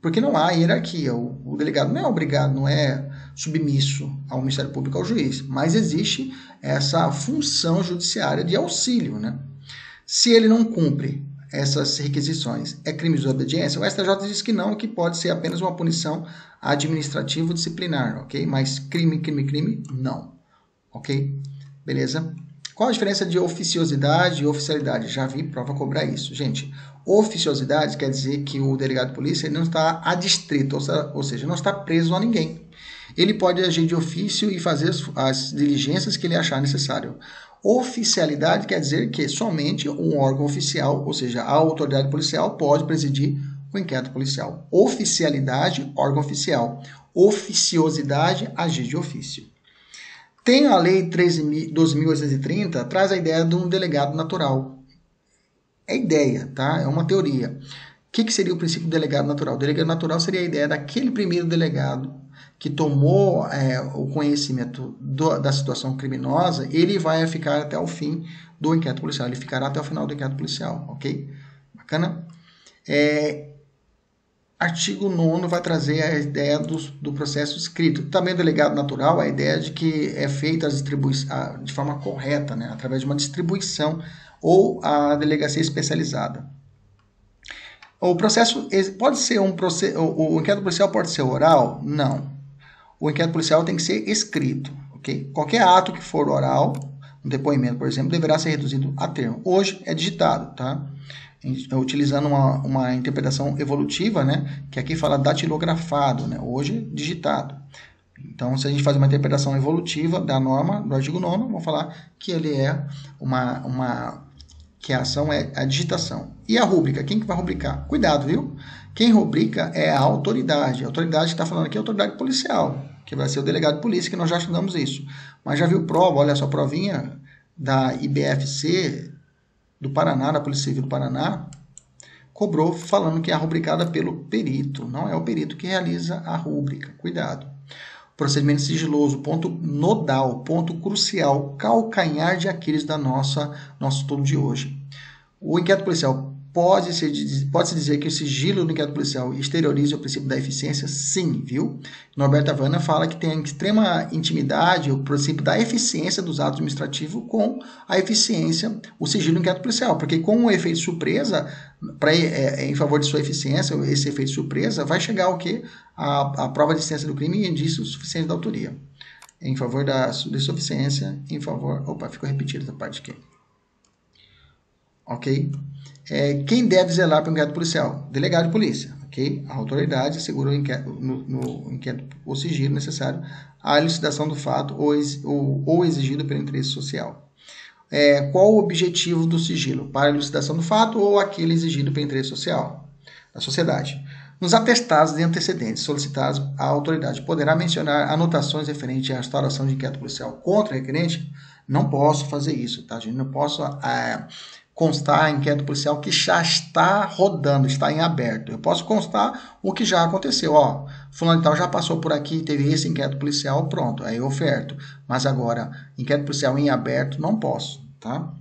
porque não há hierarquia. O delegado não é obrigado, não é submisso ao Ministério Público, ao juiz, mas existe essa função judiciária de auxílio, né? Se ele não cumpre essas requisições, é crime de desobediência? O STJ diz que não, que pode ser apenas uma punição administrativa disciplinar, ok? Mas crime, não, ok? Beleza? Qual a diferença de oficiosidade e oficialidade? Já vi prova cobrar isso. Gente, oficiosidade quer dizer que o delegado de polícia ele não está adstrito, ou seja, não está preso a ninguém. Ele pode agir de ofício e fazer as diligências que ele achar necessário. Oficialidade quer dizer que somente um órgão oficial, ou seja, a autoridade policial, pode presidir o inquérito policial. Oficialidade, órgão oficial. Oficiosidade, agir de ofício. Tem a Lei 12.830, traz a ideia de um delegado natural. É ideia, tá? É uma teoria. O que seria o princípio do delegado natural? O delegado natural seria a ideia daquele primeiro delegado que tomou o conhecimento da situação criminosa, ele vai ficar até o fim do inquérito policial, ele ficará até o final do inquérito policial, ok? Bacana? Artigo 9º vai trazer a ideia do processo escrito. Também o delegado natural, a ideia de que é feita de forma correta, né? Através de uma distribuição ou a delegacia especializada. O processo pode ser o inquérito policial pode ser oral? Não. O inquérito policial tem que ser escrito, ok? Qualquer ato que for oral, um depoimento, por exemplo, deverá ser reduzido a termo. Hoje é digitado, tá? Utilizando uma interpretação evolutiva, né? Que aqui fala datilografado, né? Hoje, digitado. Então, se a gente faz uma interpretação evolutiva da norma, do artigo 9º, vamos falar que ele é que a ação é a digitação. E a rúbrica? Quem que vai rubricar? Cuidado, viu? Quem rubrica é a autoridade. A autoridade que está falando aqui é a autoridade policial, que vai ser o delegado de polícia, que nós já estudamos isso. Mas já viu prova, olha só, provinha da IBFC do Paraná, da Polícia Civil do Paraná, cobrou falando que é rubricada pelo perito. Não é o perito que realiza a rúbrica. Cuidado. Procedimento sigiloso, ponto nodal, ponto crucial, calcanhar de Aquiles da nosso estudo de hoje. O inquérito policial pode-se dizer que o sigilo do inquérito policial exterioriza o princípio da eficiência? Sim, viu? Norberto Havana fala que tem extrema intimidade o princípio da eficiência dos atos administrativos com a eficiência, o sigilo do inquérito policial, porque com o efeito surpresa, em favor de sua eficiência, esse efeito surpresa, vai chegar o quê? A prova de existência do crime e indício suficiente da autoria. Em favor da suficiência, em favor... Opa, ficou repetida essa parte aqui. Ok? Quem deve zelar para o inquérito policial? Delegado de polícia, ok? A autoridade assegura no inquérito o sigilo necessário à elucidação do fato ou exigido pelo interesse social. Qual o objetivo do sigilo? Para a elucidação do fato ou aquele exigido pelo interesse social da sociedade? Nos atestados de antecedentes solicitados, a autoridade poderá mencionar anotações referentes à instauração de inquérito policial contra o requerente? Não posso fazer isso, tá, gente? Não posso constar inquérito policial que já está rodando, está em aberto. Eu posso constar o que já aconteceu. Ó, fulano de tal já passou por aqui, teve esse inquérito policial, pronto, aí eu oferto. Mas agora, inquérito policial em aberto, não posso, tá?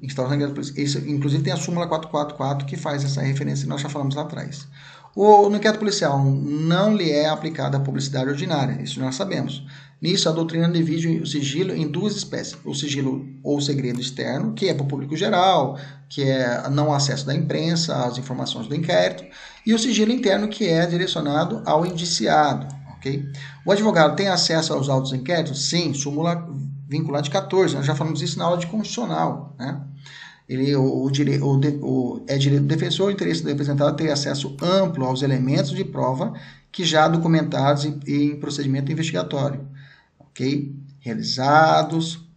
Instauração de inquérito policial. Isso, inclusive tem a súmula 444 que faz essa referência que nós já falamos lá atrás. No inquérito policial não lhe é aplicada a publicidade ordinária, isso nós sabemos. Nisso, a doutrina divide o sigilo em duas espécies. O sigilo ou segredo externo, que é para o público geral, que é não acesso da imprensa às informações do inquérito, e o sigilo interno, que é direcionado ao indiciado. Okay? O advogado tem acesso aos autos do inquérito? Sim, súmula vinculante 14, nós já falamos isso na aula de constitucional, né? É direito do defensor o interesse do representado ter acesso amplo aos elementos de prova que já documentados em procedimento investigatório, ok? Realizados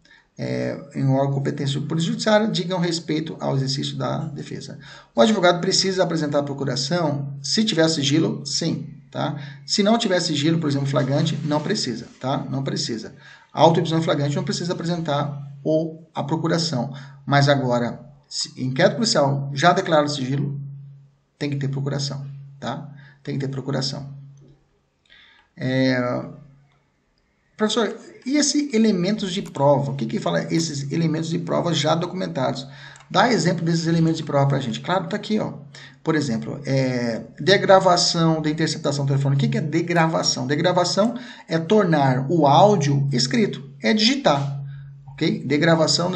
em órgão de competência da Polícia Judiciária, digam respeito ao exercício da defesa. O advogado precisa apresentar a procuração, se tiver sigilo, sim, tá? Se não tiver sigilo, por exemplo, flagrante, não precisa, tá? Não precisa. A auto-prisão flagrante não precisa apresentar a procuração, mas agora, inquérito policial já declara sigilo, tem que ter procuração, tá? Tem que ter procuração. Professor, e esses elementos de prova? O que fala esses elementos de prova já documentados? Dá exemplo desses elementos de prova para a gente. Claro, está aqui, ó. Por exemplo, degravação da interceptação telefônica. O que é degravação? Degravação é tornar o áudio escrito, é digitar. Okay? Degravação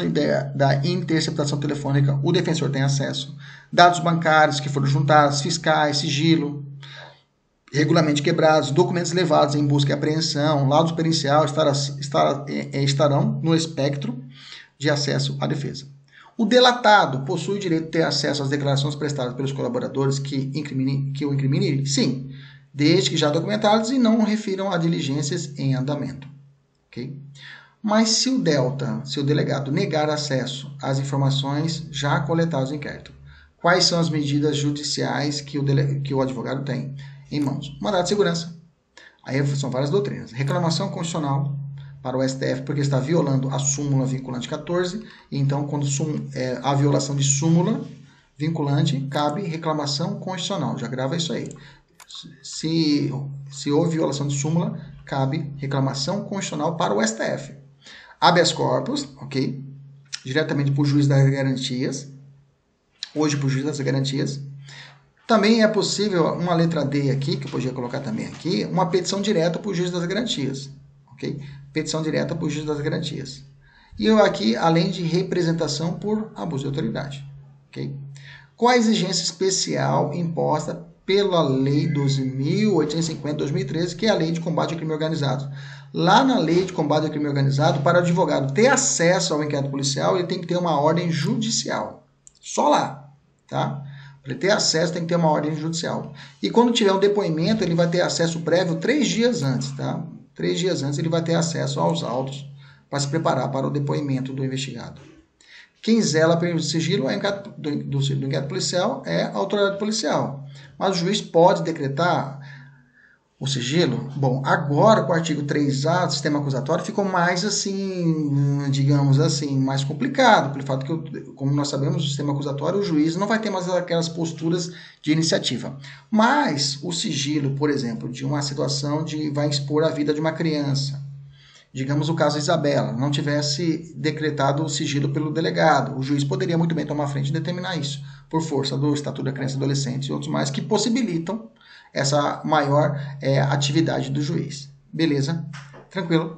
da interceptação telefônica, o defensor tem acesso. Dados bancários que foram juntados, fiscais, sigilo, regulamentos quebrados, documentos levados em busca e apreensão, laudo pericial estarão no espectro de acesso à defesa. O delatado possui o direito de ter acesso às declarações prestadas pelos colaboradores que o incriminem? Sim, desde que já documentados e não refiram a diligências em andamento. Okay? Mas se o delegado, negar acesso às informações já coletadas no inquérito, quais são as medidas judiciais que o advogado tem em mãos? Mandado de segurança. Aí são várias doutrinas. Reclamação constitucional para o STF, porque está violando a súmula vinculante 14. Então, quando há violação de súmula vinculante, cabe reclamação constitucional. Já grava isso aí. Se houve violação de súmula, cabe reclamação constitucional para o STF. Habeas corpus, ok? Diretamente para o juiz das garantias. Hoje, para o juiz das garantias. Também é possível, uma letra D aqui, que eu podia colocar também aqui, uma petição direta para o juiz das garantias. Ok? Petição direta para o juiz das garantias. E eu aqui, além de representação por abuso de autoridade. Ok? Qual a exigência especial imposta pela Lei 12.850 de 2013, que é a Lei de Combate ao Crime Organizado? Lá na Lei de Combate ao Crime Organizado, para o advogado ter acesso ao inquérito policial, ele tem que ter uma ordem judicial. Só lá, tá? Para ele ter acesso, tem que ter uma ordem judicial. E quando tiver um depoimento, ele vai ter acesso prévio 3 dias antes, tá? 3 dias antes ele vai ter acesso aos autos para se preparar para o depoimento do investigado. Quem zela pelo sigilo do inquérito policial é a autoridade policial. Mas o juiz pode decretar o sigilo? Bom, agora com o artigo 3A do sistema acusatório ficou mais assim, digamos assim, mais complicado, pelo fato que, como nós sabemos, o sistema acusatório, o juiz não vai ter mais aquelas posturas de iniciativa. Mas o sigilo, por exemplo, de uma situação vai expor a vida de uma criança, digamos o caso Isabela, não tivesse decretado o sigilo pelo delegado, o juiz poderia muito bem tomar a frente e determinar isso, por força do Estatuto da Criança e Adolescente e outros mais que possibilitam essa maior atividade do juiz. Beleza? Tranquilo?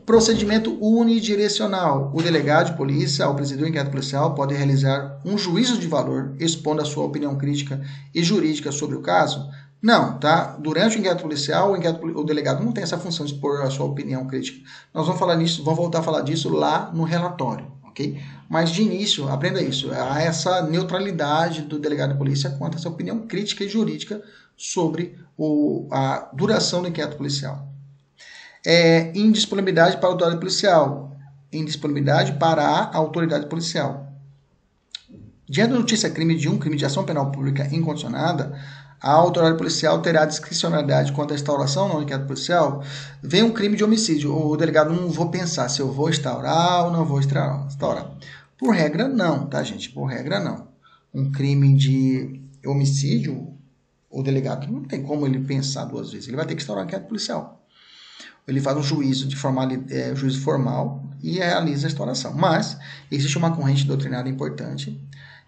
Procedimento unidirecional. O delegado de polícia, ao presidir o inquérito policial, pode realizar um juízo de valor, expondo a sua opinião crítica e jurídica sobre o caso? Não, tá? Durante o inquérito policial, o delegado não tem essa função de expor a sua opinião crítica. Nós vamos falar nisso, vamos voltar a falar disso lá no relatório, ok? Mas de início, aprenda isso, há essa neutralidade do delegado de polícia quanto a essa opinião crítica e jurídica sobre a duração do inquérito policial. Indisponibilidade para a autoridade policial. Indisponibilidade para a autoridade policial. Diante da notícia de um crime de ação penal pública incondicionada, a autoridade policial terá discricionalidade quanto à instauração no inquérito policial. Vem um crime de homicídio, o delegado não vou pensar se eu vou instaurar ou não vou instaurar. Por regra, não, tá, gente? Por regra, não. Um crime de homicídio, o delegado não tem como ele pensar 2 vezes. Ele vai ter que instaurar um inquérito policial. Ele faz um juízo juízo formal e realiza a instauração. Mas existe uma corrente doutrinária importante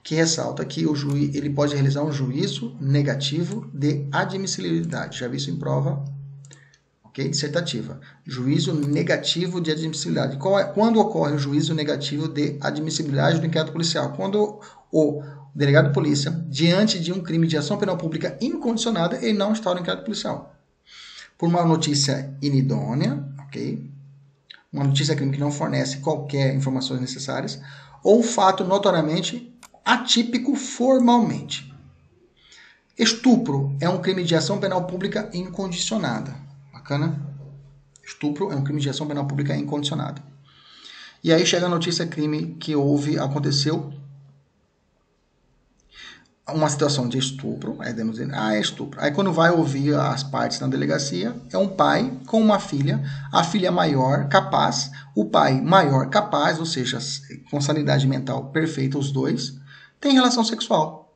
que ressalta que o juiz ele pode realizar um juízo negativo de admissibilidade. Já vi isso em prova, ok? Dissertativa. Juízo negativo de admissibilidade. Quando ocorre o juízo negativo de admissibilidade do inquérito policial? Quando o delegado de polícia, diante de um crime de ação penal pública incondicionada, ele não instaura o inquérito policial. Por uma notícia inidônea, ok? Uma notícia crime que não fornece qualquer informações necessárias, ou um fato notoriamente atípico formalmente. Estupro é um crime de ação penal pública incondicionada. Bacana? Estupro é um crime de ação penal pública incondicionada. E aí chega a notícia crime que aconteceu uma situação de estupro, aí devemos dizer, é estupro. Aí quando vai ouvir as partes na delegacia, é um pai com uma filha, a filha maior, capaz, o pai maior, capaz, ou seja, com sanidade mental perfeita os dois, tem relação sexual.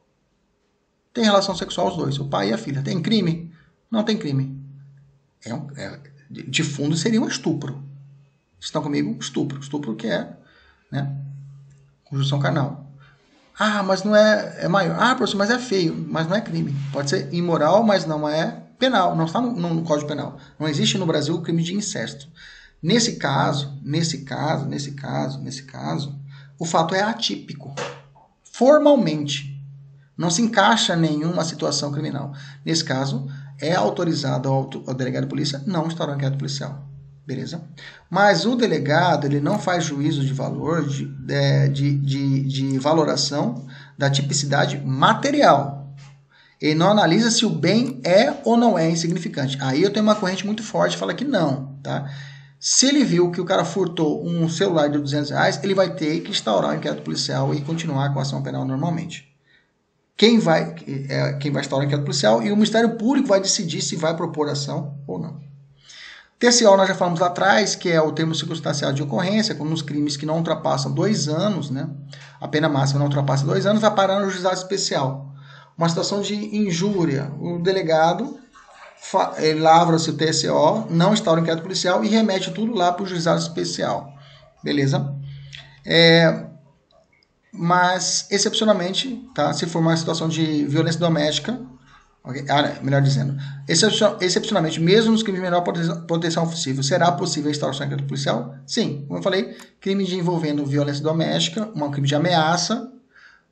Tem relação sexual os dois, o pai e a filha. Tem crime? Não tem crime. De fundo seria um estupro. Estão comigo? Estupro. Estupro que é, né, conjunção carnal. Mas não é maior. Professor, mas é feio, mas não é crime. Pode ser imoral, mas não é penal. Não está no Código Penal. Não existe no Brasil o crime de incesto. Nesse caso, o fato é atípico. Formalmente. Não se encaixa nenhuma situação criminal. Nesse caso, é autorizado ao delegado de polícia não instaurar um inquérito policial. Beleza? Mas o delegado ele não faz juízo de valor, de valoração da tipicidade material. Ele não analisa se o bem é ou não é insignificante. Aí eu tenho uma corrente muito forte que fala que não. Tá? Se ele viu que o cara furtou um celular de R$200, ele vai ter que instaurar o inquérito policial e continuar com a ação penal normalmente. Quem vai instaurar o inquérito policial e o Ministério Público vai decidir se vai propor ação ou não. TCO nós já falamos lá atrás, que é o termo circunstancial de ocorrência, como nos crimes que não ultrapassam 2 anos, né? A pena máxima não ultrapassa 2 anos, vai parar no juizado especial. Uma situação de injúria, o delegado lavra-se o TCO, não instaura o inquérito policial e remete tudo lá para o juizado especial. Beleza? Mas, excepcionalmente, tá? Se for uma situação de violência doméstica, okay? Melhor dizendo, excepcionalmente, mesmo nos crimes de menor potencial possível, será possível a instauração de inquérito policial? Sim, como eu falei, crime envolvendo violência doméstica, um crime de ameaça,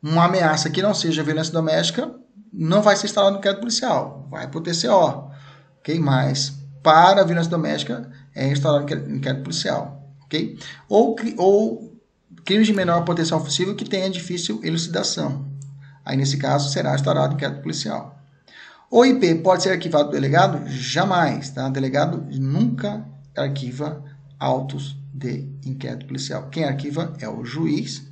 uma ameaça que não seja violência doméstica, não vai ser instaurado no inquérito policial, vai para o TCO, ok? Mas para a violência doméstica é instaurado no inquérito policial, ok? Ou crimes de menor potencial possível que tenha difícil elucidação. Aí, nesse caso, será instaurado inquérito policial. O IP pode ser arquivado do delegado? Jamais. Tá? O delegado nunca arquiva autos de inquérito policial. Quem arquiva é o juiz,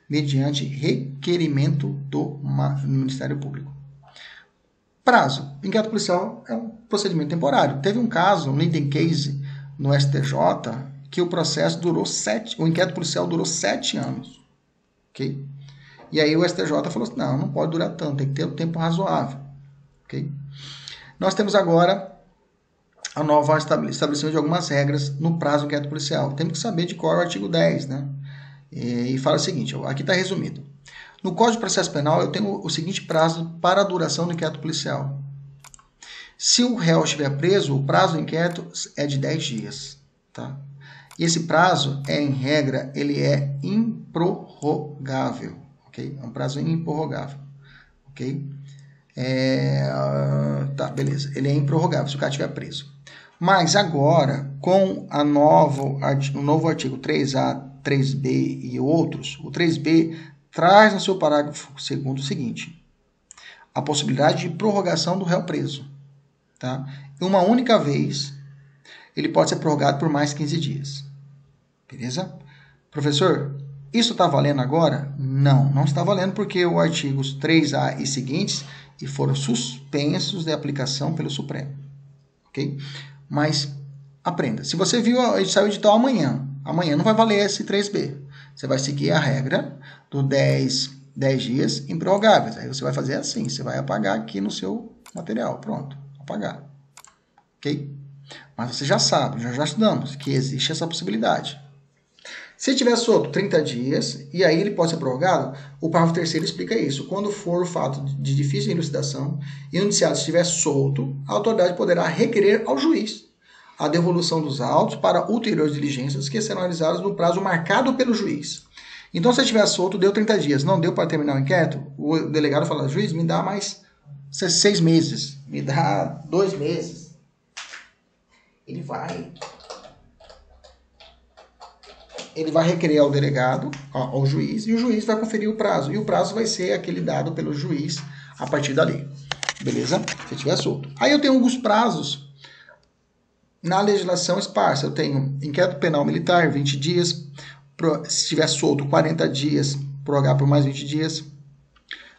mediante requerimento do Ministério Público. Prazo. Inquérito policial é um procedimento temporário. Teve um caso, um leading case, no STJ, que o processo durou o inquérito policial durou 7 anos. Ok? E aí o STJ falou assim, não pode durar tanto, tem que ter um tempo razoável. Ok? Nós temos agora a nova estabelecimento de algumas regras no prazo do inquérito policial. Temos que saber de qual é o artigo 10, né? E fala o seguinte, aqui está resumido. No Código de Processo Penal, eu tenho o seguinte prazo para a duração do inquérito policial. Se o réu estiver preso, o prazo do inquérito é de 10 dias. Tá? E esse prazo, em regra, ele é improrrogável. Okay? É um prazo improrrogável. Ok? Tá, beleza. Ele é improrrogável se o cara estiver preso. Mas agora, com o novo artigo 3A, 3B e outros, o 3B traz no seu parágrafo 2º o seguinte: a possibilidade de prorrogação do réu preso. Tá? Uma única vez, ele pode ser prorrogado por mais 15 dias. Beleza? Professor, isso está valendo agora? Não está valendo porque os artigos 3A e seguintes foram suspensos de aplicação pelo Supremo. Ok? Mas aprenda. Se você viu, saiu o edital amanhã não vai valer esse 3B. Você vai seguir a regra do 10 dias improrrogáveis. Aí você vai fazer assim, você vai apagar aqui no seu material. Pronto, apagar. Ok? Mas você já sabe, já estudamos que existe essa possibilidade. Se tiver solto 30 dias, e aí ele pode ser prorrogado, o parágrafo 3º explica isso. Quando for o fato de difícil elucidação e o indiciado estiver solto, a autoridade poderá requerer ao juiz a devolução dos autos para ulteriores diligências que serão realizadas no prazo marcado pelo juiz. Então, se estiver solto, deu 30 dias, não deu para terminar o inquérito, o delegado fala, juiz, me dá mais 6 meses, me dá 2 meses. Ele vai requerer ao delegado, ao juiz, e o juiz vai conferir o prazo. E o prazo vai ser aquele dado pelo juiz a partir dali. Beleza? Se estiver solto. Aí eu tenho alguns prazos na legislação esparsa. Eu tenho inquérito penal militar, 20 dias. Se estiver solto, 40 dias, prorrogar por mais 20 dias.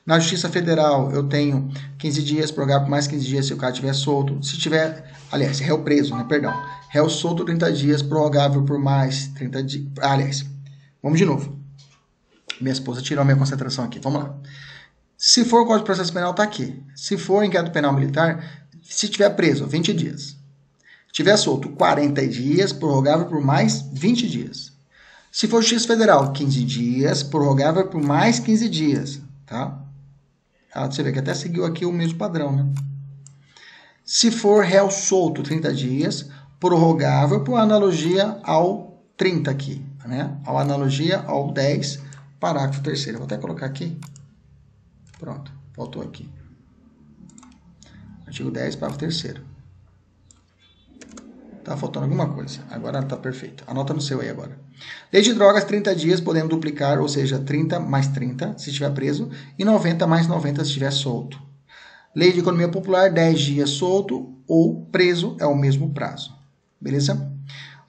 Na Justiça Federal, eu tenho 15 dias, prorrogar por mais 15 dias se o cara estiver solto. Se tiver, aliás, réu preso, né? Perdão. Réu solto 30 dias, prorrogável por mais 30 dias. Aliás, vamos de novo. Minha esposa tirou a minha concentração aqui. Vamos lá. Se for o Código de Processo Penal, tá aqui. Se for inquérito penal militar, se tiver preso, 20 dias. Se tiver solto, 40 dias, prorrogável por mais 20 dias. Se for Justiça Federal, 15 dias, prorrogável por mais 15 dias. Tá? Você vê que até seguiu aqui o mesmo padrão, né? Se for réu solto, 30 dias, prorrogável por analogia ao 30 aqui, né? Ao analogia ao 10, parágrafo 3º. Vou até colocar aqui. Pronto, faltou aqui. Artigo 10, parágrafo 3º. Tá faltando alguma coisa. Agora tá perfeito. Anota no seu aí agora. Lei de drogas, 30 dias, podendo duplicar, ou seja, 30 mais 30, se estiver preso, e 90 mais 90 se estiver solto. Lei de economia popular, 10 dias solto ou preso, é o mesmo prazo. Beleza?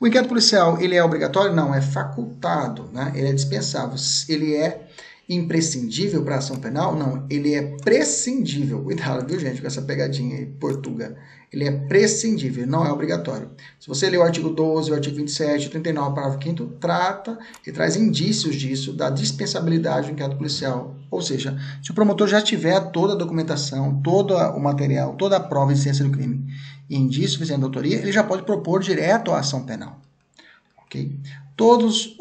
O inquérito policial, ele é obrigatório? Não, é facultado, né? Ele é dispensável. Ele é imprescindível para a ação penal? Não, ele é prescindível. Cuidado, viu, gente, com essa pegadinha aí, portuga. Ele é prescindível, não é obrigatório. Se você ler o artigo 12, o artigo 27, o 39, parágrafo 5º, trata e traz indícios disso, da dispensabilidade do inquérito policial. Ou seja, se o promotor já tiver toda a documentação, todo o material, toda a prova de existência do crime e indício suficiente de autoria, ele já pode propor direto a ação penal. Ok? Todos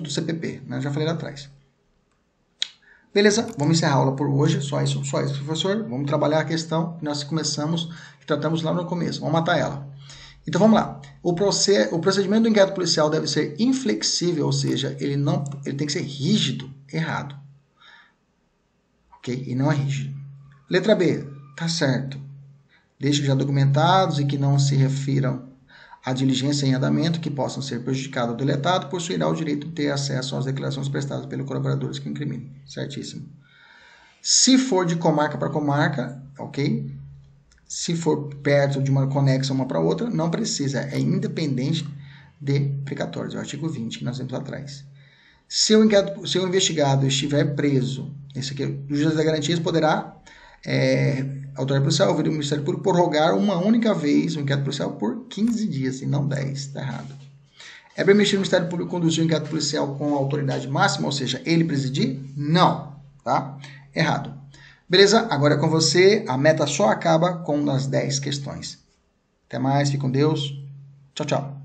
do CPP, né? Já falei lá atrás. Beleza, vamos encerrar a aula por hoje, só isso, professor. Vamos trabalhar a questão que nós que tratamos lá no começo, vamos matar ela. Então vamos lá. O procedimento do inquérito policial deve ser inflexível, ou seja, ele tem que ser rígido, errado. Ok? E não é rígido. Letra B, tá certo. Desde que já documentados e que não se refiram a diligência em andamento que possam ser prejudicado ou deletado, possuirá o direito de ter acesso às declarações prestadas pelos colaboradores que incriminem. Certíssimo. Se for de comarca para comarca, ok? Se for perto de uma conexa uma para outra, não precisa. É independente de precatórios. É o artigo 20 que nós temos atrás. Se o investigado estiver preso, esse aqui, o juiz das garantias poderá a autoridade policial, ouvir o Ministério Público, prorrogar uma única vez o inquérito policial por 15 dias, e não 10. Está errado. É permitido o Ministério Público conduzir o inquérito policial com a autoridade máxima, ou seja, ele presidir? Não. Tá? Errado. Beleza? Agora é com você. A meta só acaba com as 10 questões. Até mais. Fique com Deus. Tchau, tchau.